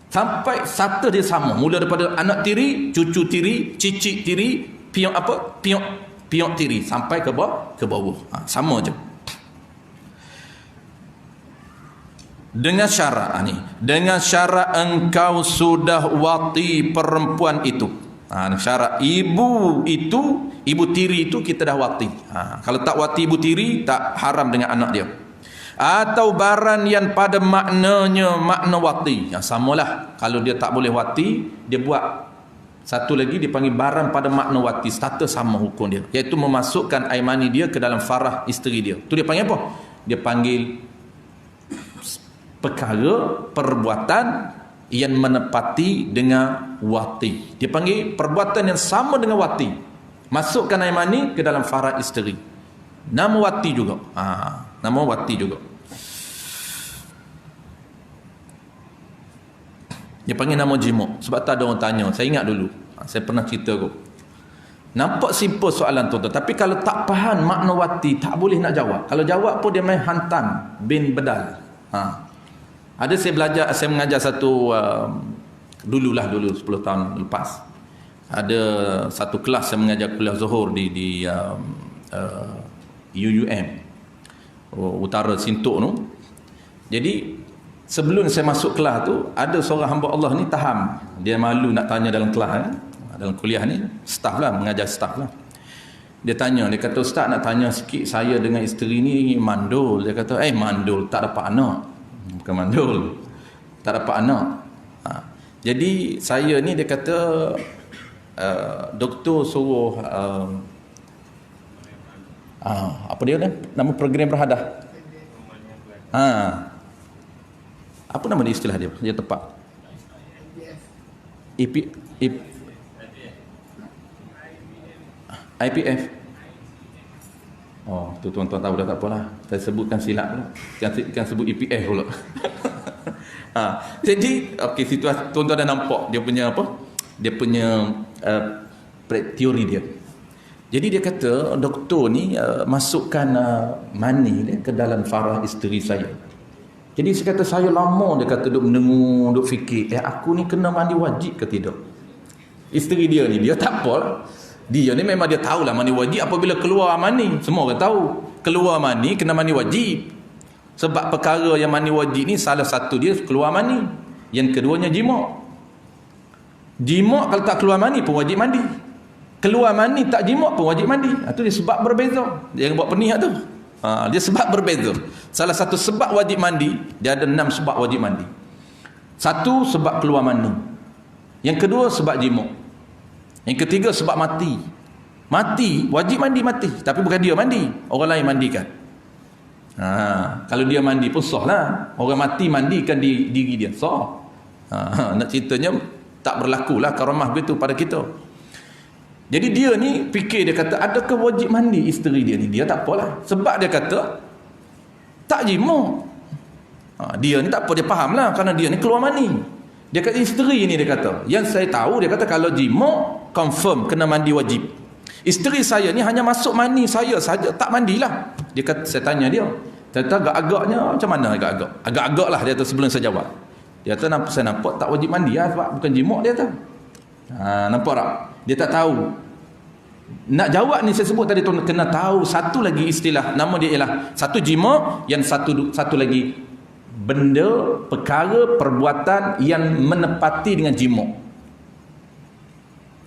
Sampai satu dia sama. Mula daripada anak tiri, cucu tiri, cicit tiri, piok apa? Piok tiri sampai ke bawah. Sama je. Dengan syarat ni, dengan syarat engkau sudah wati perempuan itu. Syarat ibu tiri itu kita dah wati. Kalau tak wati ibu tiri, tak haram dengan anak dia. Atau barang yang pada maknanya makna wati. Samalah. Kalau dia tak boleh wati, dia buat satu lagi dipanggil barang pada makna wati. Status sama hukum dia, iaitu memasukkan air mani dia ke dalam farah isteri dia. Tu dia panggil apa? Dia panggil perkara perbuatan yang menepati dengan wati. Dia panggil perbuatan yang sama dengan wati. Masukkan air mani ke dalam farah isteri. Nama wati juga. Nama wati juga. Dia panggil nama jimuk. Sebab tak ada orang tanya. Saya ingat dulu. Saya pernah cerita kot. Nampak simple soalan tu. Tapi kalau tak faham makna wati, tak boleh nak jawab. Kalau jawab pun dia main hantam bin bedal. Ada saya mengajar satu dulu 10 tahun lepas. Ada satu kelas saya mengajar kuliah zuhur di UUM Utara Sintok tu. Jadi sebelum saya masuk kelas tu, ada seorang hamba Allah ni taham. Dia malu nak tanya dalam kelas dalam kuliah ni, staff lah, mengajar staff lah. Dia tanya, dia kata, "Ustaz, nak tanya sikit, saya dengan isteri ni mandul." Dia kata, "Mandul, tak dapat anak." Bukan mandul, tak dapat anak. Jadi saya ni, dia kata, doktor suruh apa dia ni? Nama program berhadah. Apa nama dia, istilah dia? Dia tepat. IPF. Tu tuan-tuan tahu dah, tak apalah. Saya sebutkan silap pula. Kan sebut EPF pula. Jadi okey, situasi tuan-tuan dah nampak dia punya apa? Dia punya teori dia. Jadi dia kata doktor ni masukkan mani dia ke dalam farah isteri saya. Jadi saya kata, saya lama, dia kata, duk mendengar, duk fikir, aku ni kena mandi wajib ke tidak? Isteri dia ni, dia tak apalah. Dia ni memang dia tahulah mandi wajib apabila keluar mani. Semua orang tahu. Keluar mani kena mandi wajib. Sebab perkara yang mani wajib ni, salah satu dia keluar mani. Yang keduanya jima'. Jima' kalau tak keluar mani pun wajib mandi. Keluar mani tak jima' pun wajib mandi. Itu dia sebab berbeza. Dia yang buat peniak tu. Dia sebab berbeza. Salah satu sebab wajib mandi, dia ada 6 sebab wajib mandi. Satu, sebab keluar mani. Yang kedua, sebab jima'. Yang ketiga, sebab mati. Mati, wajib mandi mati. Tapi bukan dia mandi, orang lain mandikan. Kalau dia mandi pun sah lah. Orang mati mandikan diri dia, sah. Nak ceritanya tak berlakulah karamah begitu pada kita. Jadi dia ni fikir, dia kata, adakah wajib mandi isteri dia ni? Dia tak apalah. Sebab dia kata tak jima'. Dia ni tak apa, dia faham lah, kerana dia ni keluar mani. Dia kata isteri ni, dia kata, yang saya tahu, dia kata kalau jima' confirm kena mandi wajib. Isteri saya ni hanya masuk mani saya saja, tak mandilah. Dia kata, saya tanya dia, kata agak-agaknya macam mana agak-agak? Agak-agak lah, dia kata sebelum saya jawab. Dia kata, saya nampak tak wajib mandi lah, sebab bukan jima' dia kata. Nampak tak? Dia tak tahu. Nak jawab ni saya sebut tadi, tu kena tahu satu lagi istilah, nama dia ialah satu jima', yang satu lagi benda, perkara, perbuatan yang menepati dengan jima'.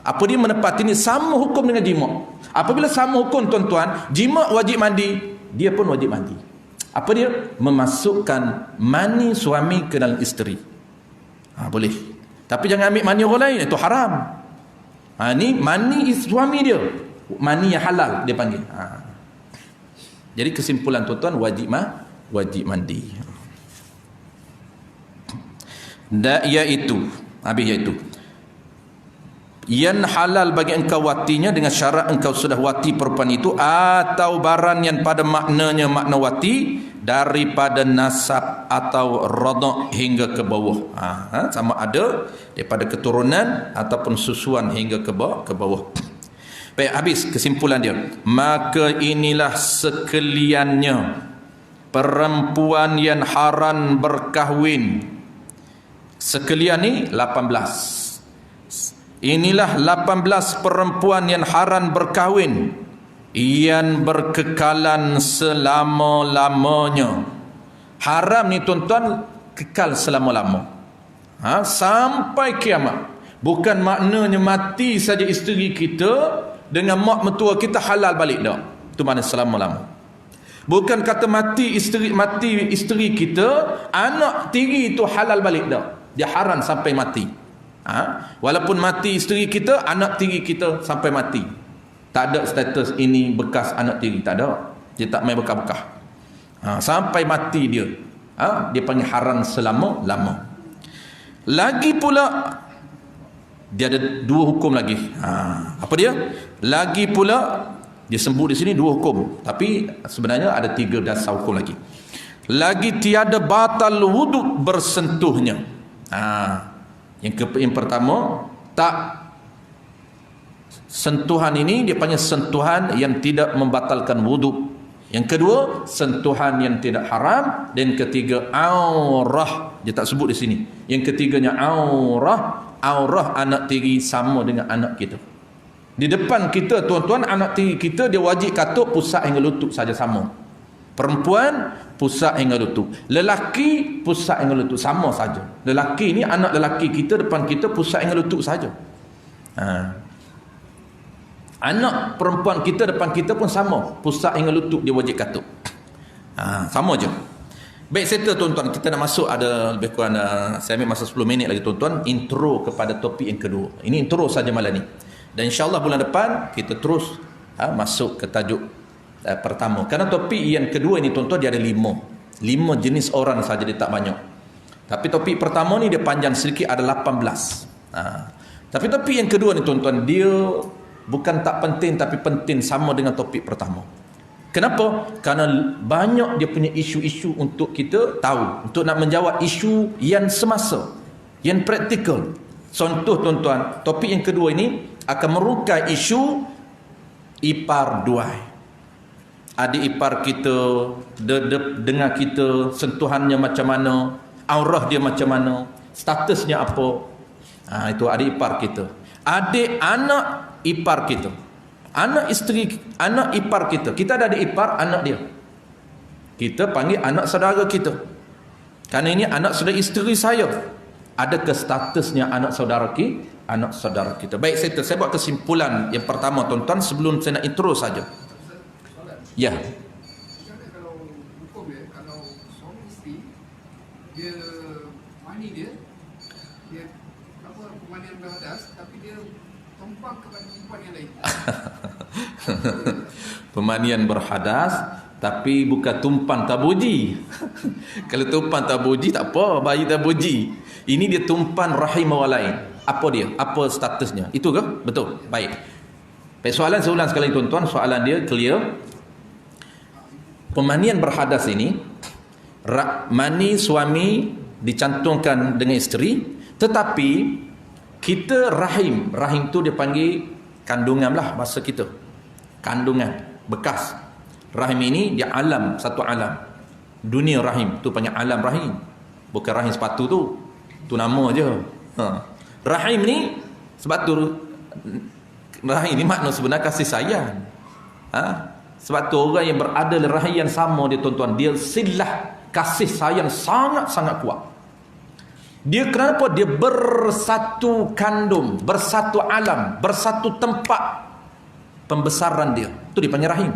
Apa dia menepati ni? Sama hukum dengan jima'. Apabila sama hukum, tuan-tuan, jima' wajib mandi, dia pun wajib mandi. Apa dia? Memasukkan mani suami ke dalam isteri. Boleh. Tapi jangan ambil mani orang lain, itu haram. Ni mani suami dia, mani yang halal dia panggil. Jadi kesimpulan, tuan-tuan, wajib mandi. Iaitu yang halal bagi engkau watinya dengan syarat engkau sudah wati perempuan itu, atau barang yang pada maknanya makna wati daripada nasab atau radha' hingga ke bawah. Sama ada daripada keturunan ataupun susuan hingga ke bawah. Baik, habis kesimpulan dia. Maka inilah sekaliannya perempuan yang haram berkahwin. Sekalian ni 18. Inilah 18 perempuan yang haram berkahwin, yang berkekalan selama-lamanya. Haram ni, tuan-tuan, kekal selama-lama, sampai kiamat. Bukan maknanya mati saja isteri kita dengan mak mentua kita halal balik, tak. Itu makna selama-lama. Bukan kata mati isteri kita, anak tiri itu halal balik, tak. Dia haram sampai mati. Walaupun mati isteri kita, anak tiri kita sampai mati, tak ada status ini bekas anak tiri, tak ada. Dia tak main bekah-bekah. Sampai mati dia. Dia panggil haram selama-lama. Lagi pula, dia ada 2 hukum lagi. Apa dia? Lagi pula, dia sebut di sini 2 hukum, tapi sebenarnya ada 3 dasar hukum lagi. Lagi tiada batal wuduk bersentuhnya. Yang pertama, tak, sentuhan ini dia panggil sentuhan yang tidak membatalkan wuduk. Yang kedua, sentuhan yang tidak haram. Dan ketiga, aurah. Dia tak sebut di sini. Yang ketiganya aurah. Aurah anak tiri sama dengan anak kita. Di depan kita, tuan-tuan, anak tiri kita dia wajib katuk pusat hingga lutut saja sama. Perempuan pusat hingga lutut. Lelaki pusat hingga lutut sama saja. Lelaki ni, anak lelaki kita depan kita pusat hingga lutut saja. Anak perempuan kita depan kita pun sama, pusat hingga lutut dia wajib katuk. Sama je. Baik, settle tuan-tuan, kita nak masuk ada lebih kurang saya ambil masa 10 minit lagi tuan-tuan, intro kepada topik yang kedua. Ini intro saja malam ni. Dan insya-Allah bulan depan kita terus masuk ke tajuk pertama. Karena topik yang kedua ini tuan-tuan dia ada 5 jenis orang saja, dia tak banyak. Tapi topik pertama ni dia panjang sedikit, ada 18. Tapi topik yang kedua ni tuan-tuan, dia bukan tak penting tapi penting sama dengan topik pertama. Kenapa? Kerana banyak dia punya isu-isu untuk kita tahu, untuk nak menjawab isu yang semasa, yang praktikal. Contoh tuan-tuan, topik yang kedua ini akan merungkai isu ipar duai. Adik ipar kita, dengar kita, sentuhannya macam mana, aurah dia macam mana, statusnya apa. Itu adik ipar kita. Adik anak ipar kita, anak isteri, anak ipar kita. Kita ada adik ipar, anak dia kita panggil anak saudara kita. Kerana ini anak saudara isteri saya. Adakah statusnya anak saudara kita? Baik, saya buat kesimpulan yang pertama tuan-tuan sebelum saya nak intro saja. Ya. Kalau hukum dia, kalau suami isteri dia mani dia pemandian berhadas, tapi dia tumpang kepada perempuan yang lain. Pemandian berhadas tapi bukan tumpang tabuji. Kalau tumpang tabuji tak apa, bayi tabuji. Ini dia tumpang rahim orang lain. Apa dia? Apa statusnya? Itu ke? Betul. Baik. Soalan saya ulang sekali tuan-tuan, soalan dia clear. Pemandian berhadas ini, mani suami dicantumkan dengan isteri, tetapi kita rahim tu dia panggil kandungan lah bahasa kita. Kandungan, bekas. Rahim ini dia alam, satu alam. Dunia rahim tu panggil alam rahim. Bukan rahim sepatu tu. Tu nama je. Rahim ni, sebab tu rahim ni makna sebenar kasih sayang. Sebab tu orang yang berada dalam rahim yang sama dia tuan-tuan, dia silah kasih sayang sangat-sangat kuat. Dia kenapa? Dia bersatu kandung, bersatu alam, bersatu tempat pembesaran dia. Itu dipanggil rahim.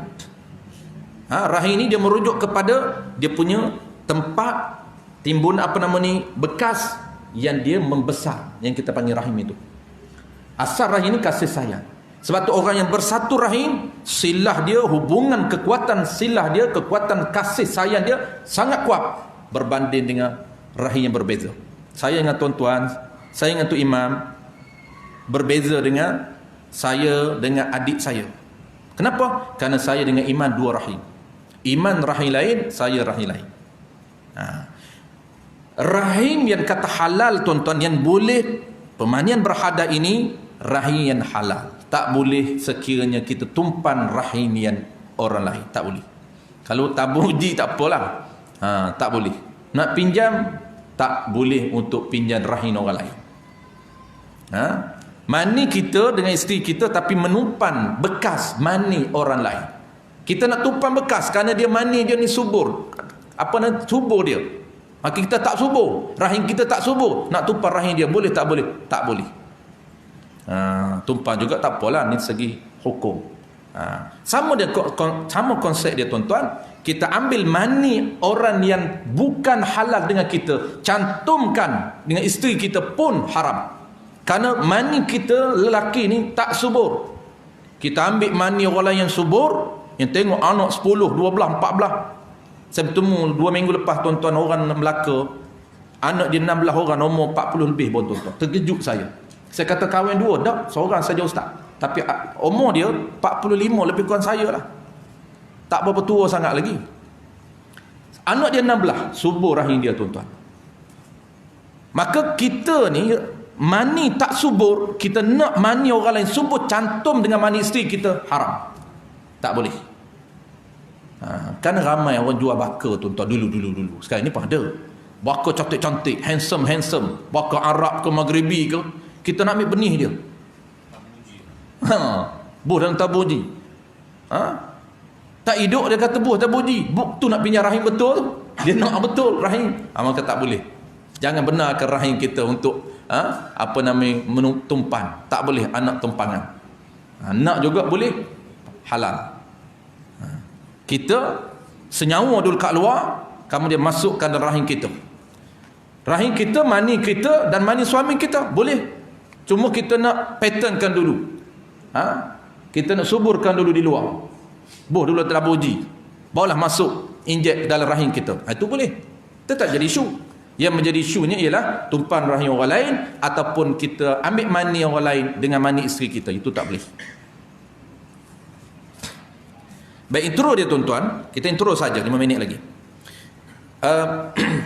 Rahim ni dia merujuk kepada dia punya tempat timbun bekas yang dia membesar, yang kita panggil rahim itu. Asal rahim ni kasih sayang. Sebab tu orang yang bersatu rahim, silah dia, hubungan kekuatan silah dia, kekuatan kasih sayang dia sangat kuat berbanding dengan rahim yang berbeza. Saya dengan tuan-tuan, saya dengan tu imam berbeza dengan saya dengan adik saya. Kenapa? Kerana saya dengan iman dua rahim. Iman rahim lain, saya rahim lain. Rahim yang kata halal tuan-tuan, yang boleh pemandian berhadas ini, rahim yang halal. Tak boleh sekiranya kita tumpan rahim yang orang lain, tak boleh. Kalau tabuji tak apalah, tak boleh. Nak pinjam tak boleh untuk pinjam rahim orang lain. Mani kita dengan isteri kita tapi menumpan bekas mani orang lain. Kita nak tumpan bekas kerana dia mani dia ni subur. Subur dia. Maka kita tak subur, rahim kita tak subur, nak tumpan rahim dia boleh tak boleh? Tak boleh. Tumpang juga tak apalah, ni segi hukum. Sama konsep dia tuan-tuan. Kita ambil mani orang yang bukan halal dengan kita, cantumkan dengan isteri kita pun haram. Kerana mani kita lelaki ni tak subur. Kita ambil mani orang lain yang subur, yang tengok anak 10, 12, 14. Saya bertemu 2 minggu lepas tuan-tuan, orang Melaka, anak dia 16 orang, umur 40 lebih pun tuan-tuan. Terkejut saya. Saya kata kahwin 2, dah seorang saja ustaz. Tapi umur dia 45, lebih kurang saya lah. Tak berapa tua sangat lagi. Anak dia 16, subur rahim dia tuan-tuan. Maka kita ni mani tak subur, kita nak mani orang lain subur, cantum dengan mani isteri kita, haram. Tak boleh. Kan ramai orang jual baka tuan-tuan dulu. Sekarang ni pun ada. Baka cantik-cantik, handsome. Baka Arab ke Maghribi ke. Kita nak ambil benih dia. Buh dalam tabuji. Tak hidup dia kata buh tabuji. Buh tu nak pinjam rahim betul tu. Dia nak betul rahim. Maka tak boleh. Jangan benarkan rahim kita untuk tumpan. Tak boleh anak tumpangan. Anak juga boleh halal. Kita senyawa dulu kat luar, kemudian masukkan dalam rahim kita. Rahim kita, mani kita dan mani suami kita boleh. Cuma kita nak patternkan dulu. Kita nak suburkan dulu di luar. Buh dulu terabuji. Barulah masuk injek dalam rahim kita. Itu boleh. Itu tak jadi isu. Yang menjadi isunya ialah tumpan rahim orang lain ataupun kita ambil mani orang lain dengan mani isteri kita. Itu tak boleh. Baik, intro dia tuan-tuan. Kita intro saja 5 minit lagi.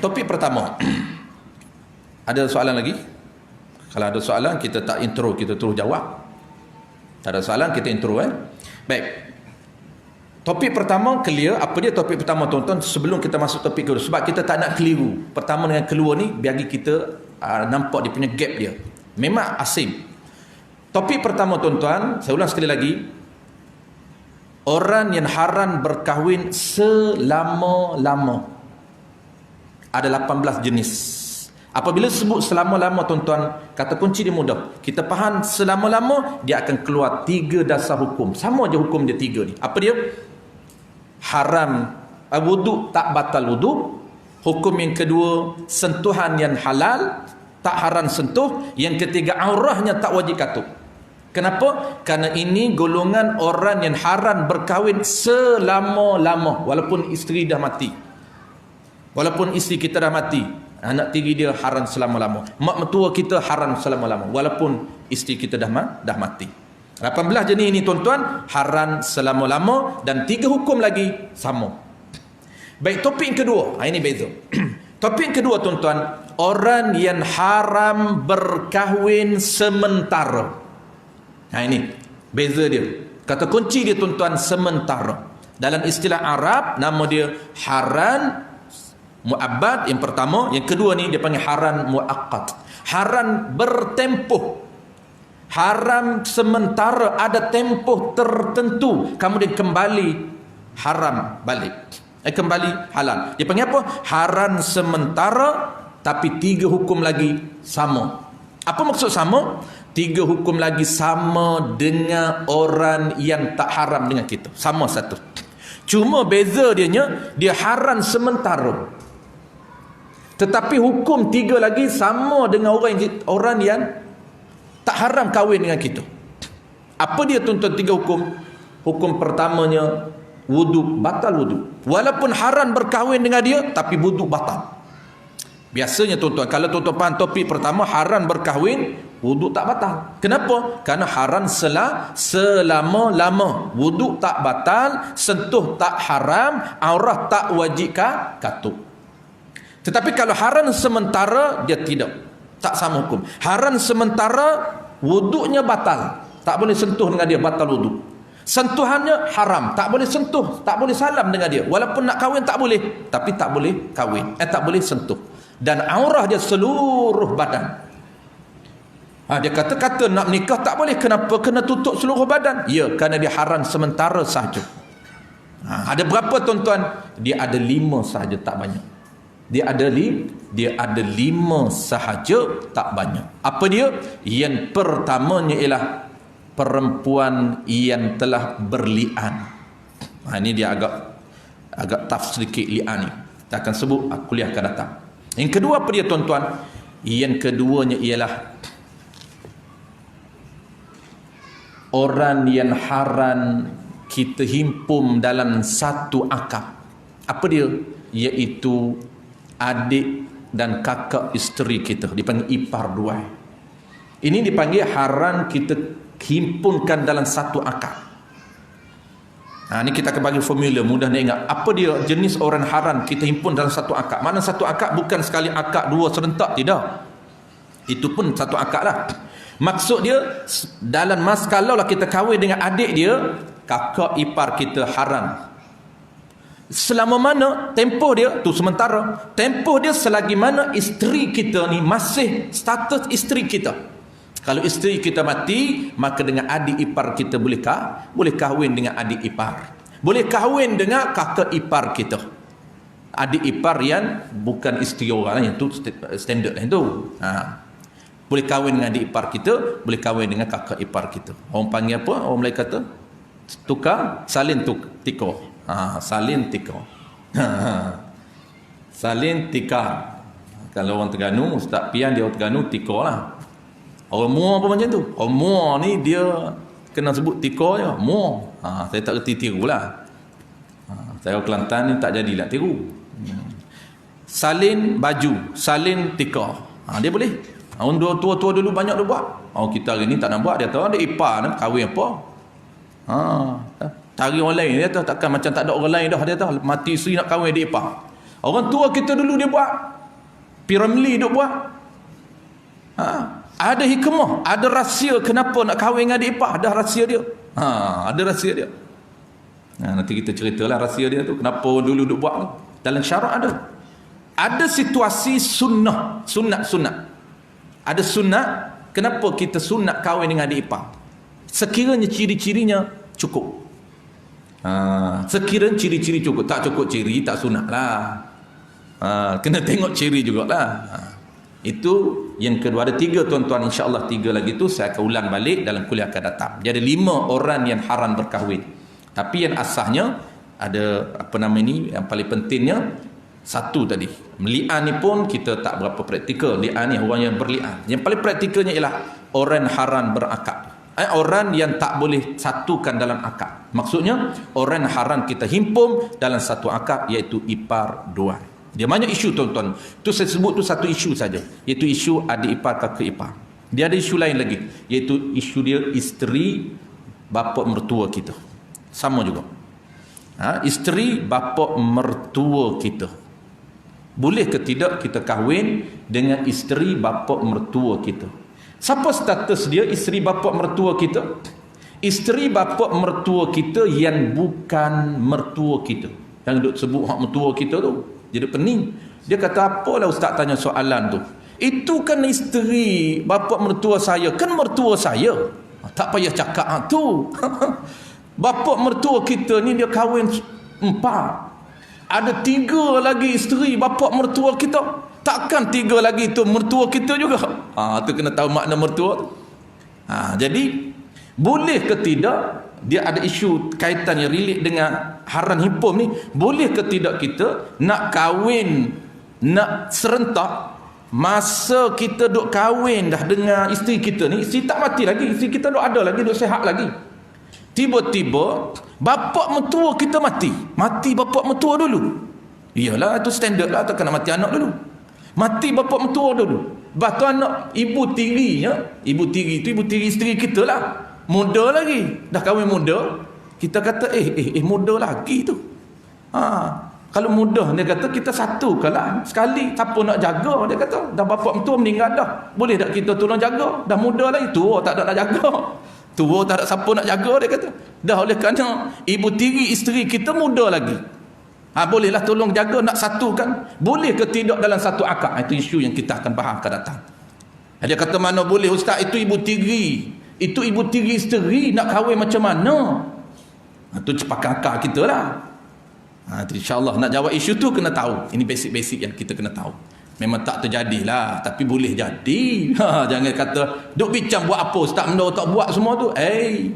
Topik pertama. Ada soalan lagi? Kalau ada soalan kita tak intro, kita terus jawab. Tak ada soalan kita intro Baik. Topik pertama clear. Apa dia topik pertama tuan-tuan sebelum kita masuk topik kedua? Sebab kita tak nak keliru. Pertama dengan keluar ni bagi kita nampak dia punya gap dia. Memang asing. Topik pertama tuan-tuan, saya ulang sekali lagi. Orang yang haram berkahwin selama-lama. Ada 18 jenis. Apabila sebut selama-lama tuan-tuan, kata kunci dia mudah. Kita faham selama-lama, dia akan keluar 3 dasar hukum. Sama je hukum dia 3 ni. Apa dia? Haram wuduk tak batal wuduk. Hukum yang kedua, sentuhan yang halal, tak haram sentuh. Yang ketiga, aurahnya tak wajib katuk. Kenapa? Kerana ini golongan orang yang haram berkahwin selama-lama. Walaupun isteri dah mati. Walaupun isteri kita dah mati. Anak tiri dia haram selama-lama. Mak mertua kita haram selama-lama. Walaupun isteri kita dah mati. 18 jenis ini tuan-tuan, haram selama-lama. Dan 3 hukum lagi sama. Baik, topik yang kedua. Ini beza. Topik yang kedua tuan-tuan, orang yang haram berkahwin sementara. Ini beza dia. Kata kunci dia tuan-tuan, sementara. Dalam istilah Arab nama dia haram mu'abbad yang pertama, yang kedua ni dia panggil haram mu'aqqad. Haram bertempoh. Haram sementara, ada tempoh tertentu, kemudian kembali haram balik. Kembali halal. Dia panggil apa? Haram sementara tapi 3 hukum lagi sama. Apa maksud sama? 3 hukum lagi sama dengan orang yang tak haram dengan kita. Sama satu. Cuma beza dia haram sementara. Tetapi hukum 3 lagi sama dengan orang yang tak haram kahwin dengan kita. Apa dia tuan-tuan 3 hukum? Hukum pertamanya, wuduk, batal wuduk. Walaupun haram berkahwin dengan dia, tapi wuduk batal. Biasanya tuan-tuan, kalau tuan-tuan faham topik pertama, haram berkahwin, wuduk tak batal. Kenapa? Kerana haram selama-lama. Wuduk tak batal, sentuh tak haram, aurah tak wajib katuk. Tetapi kalau haram sementara, dia tidak. Tak sama hukum. Haram sementara, wuduknya batal. Tak boleh sentuh dengan dia, batal wuduk. Sentuhannya haram, tak boleh sentuh, tak boleh salam dengan dia. Walaupun nak kahwin tak boleh, tapi tak boleh kahwin. Tak boleh sentuh. Dan aurah dia seluruh badan. Dia kata nak nikah tak boleh. Kenapa? Kena tutup seluruh badan. Ya, kerana dia haram sementara sahaja. Ada berapa tuan-tuan? Dia ada 5 sahaja, tak banyak. Dia ada 5 sahaja, tak banyak. Apa dia? Yang pertamanya ialah perempuan yang telah berli'an. Ini dia agak tough sedikit li'an ni. Kita akan sebut kuliah akan datang. Yang kedua apa dia tuan-tuan? Yang keduanya ialah orang yang haram kita himpun dalam satu akad. Apa dia? Iaitu adik dan kakak isteri kita. Dipanggil ipar dua. Ini dipanggil haram kita himpunkan dalam satu akad. Ini kita akan bagi formula mudah nak ingat. Apa dia jenis orang haram kita himpun dalam satu akad? Mana satu akad bukan sekali akad 2 serentak, tidak. Itu pun satu akad lah. Maksud dia dalam kalau lah kita kahwin dengan adik dia, kakak ipar kita haram. Selama mana tempoh dia tu sementara, tempoh dia selagi mana isteri kita ni masih status isteri kita. Kalau isteri kita mati, maka dengan adik ipar kita boleh kahwin dengan adik ipar. Boleh kahwin dengan kakak ipar kita. Adik ipar yang bukan isteri orang yang tu standard lah itu. Boleh kahwin dengan adik ipar kita, boleh kahwin dengan kakak ipar kita. Orang panggil apa? Orang Melayu kata tukar salin tikar. Salin tikar. Salin tikar. Kalau orang Terengganu, Ustaz Pian dia orang Terengganu tikar lah. Orang Muar pun macam tu. Orang Muar ni dia kena sebut tikar je. Muar. Saya tak reti tiru lah. Saya orang Kelantan ni tak jadilah tiru. Salin baju, salin tikar. Dia boleh. Orang tua-tua dulu banyak dia buat. Kita hari ni tak nak buat. Dia tahu ada ipar ni kahwin apa. Cari orang lain. Dia tahu takkan macam tak ada orang lain dah. Dia tahu mati isteri nak kahwin dia ipar. Orang tua kita dulu dia buat. Piramli dia buat. Ada hikmah, ada rahsia kenapa nak kahwin dengan adik ipar. Ada rahsia dia. Ada rahsia dia. Nanti kita ceritalah rahsia dia tu. Kenapa dulu duk buat tu. Dalam syarak ada. Ada situasi sunnah. Sunat. Ada sunat. Kenapa kita sunat kahwin dengan adik ipar? Sekiranya ciri-cirinya cukup. Sekiranya ciri-ciri cukup. Tak cukup ciri, tak sunat lah. Kena tengok ciri jugalah. Itu yang kedua. Ada 3 tuan-tuan, insya-Allah 3 lagi tu saya akan ulang balik dalam kuliah akan datang. Jadi 5 orang yang haram berkahwin. Tapi yang asasnya ada yang paling pentingnya 1 tadi. Li'an ni pun kita tak berapa praktikal. Li'an ni orang yang berli'an. Yang paling praktikalnya ialah orang haram berakad. Orang yang tak boleh satukan dalam akad. Maksudnya orang haram kita himpun dalam satu akad, iaitu ipar dua. Dia banyak isu tuan-tuan. Tu saya sebut tu satu isu saja, iaitu isu adik ipar kakak ipar. Dia ada isu lain lagi, iaitu isu dia isteri bapa mertua kita. Sama juga. Isteri bapa mertua kita. Boleh ke tidak kita kahwin dengan isteri bapa mertua kita? Siapa status dia isteri bapa mertua kita? Isteri bapa mertua kita yang bukan mertua kita. Yang duk sebut hak mertua kita tu. Jadi pening. Dia kata, apalah ustaz tanya soalan tu. Itu kan isteri bapa mertua saya. Kan mertua saya. Tak payah cakap tu. Bapa mertua kita ni dia kahwin 4. Ada 3 lagi isteri bapa mertua kita. Takkan 3 lagi tu mertua kita juga. Tu kena tahu makna mertua tu. Jadi boleh ke tidak, dia ada isu kaitan yang relate dengan haram himpun ni. Boleh ke tidak kita nak kahwin, nak serentak, masa kita duk kahwin dah dengan isteri kita ni, isteri tak mati lagi, isteri kita duk ada lagi, duk sihat lagi. Tiba-tiba bapa mertua kita mati bapa mertua dulu. Iyalah, itu standard lah, takkan nak mati anak dulu. Mati bapa mertua dulu. Lepas tu anak ibu tirinya, ibu tiri tu ibu tiri isteri kita lah, muda lagi, dah kahwin muda. Kita kata muda lagi tu. Kalau muda, dia kata kita satukanlah sekali, siapa nak jaga. Dia kata dah bapa mertua meninggal dah, boleh tak kita tolong jaga? Dah muda lagi, tua tak ada nak jaga, tua tak ada siapa nak jaga. Dia kata dah, oleh kerana ibu tiri isteri kita muda lagi, bolehlah tolong jaga, nak satukan. Boleh ke tidak dalam satu akad? Itu isu yang kita akan bahas akan datang. Dia kata mana boleh ustaz, itu ibu tiri, itu ibu tiri isteri, nak kahwin macam mana? Itu cepakan akad kita lah. InsyaAllah nak jawab isu tu kena tahu. Ini basic-basic yang kita kena tahu. Memang tak terjadilah, tapi boleh jadi. Jangan kata duk bincang buat apa ustaz, benda tak buat semua tu.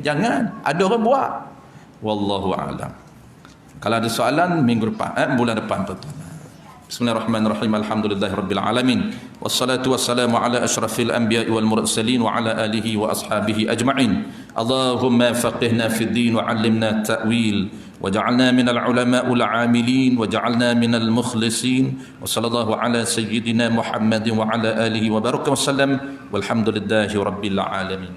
Jangan, ada orang buat. Wallahu a'lam. Kalau ada soalan minggu depan, bulan depan tuan-tuan. Bismillahirrahmanirrahim. Alhamdulillahirabbil alamin. Wassalatu wassalamu ala asyrafil anbiya'i wal mursalin wa ala alihi wa ashabihi ajma'in. Allahumma faqihna fid din wa 'allimna ta'wil waj'alna minal ulama'il 'amilin waj'alna minal mukhlisin. Wa sallallahu ala sayyidina Muhammadin wa ala alihi wa baraka wa sallam. Walhamdulillahi rabbil alamin.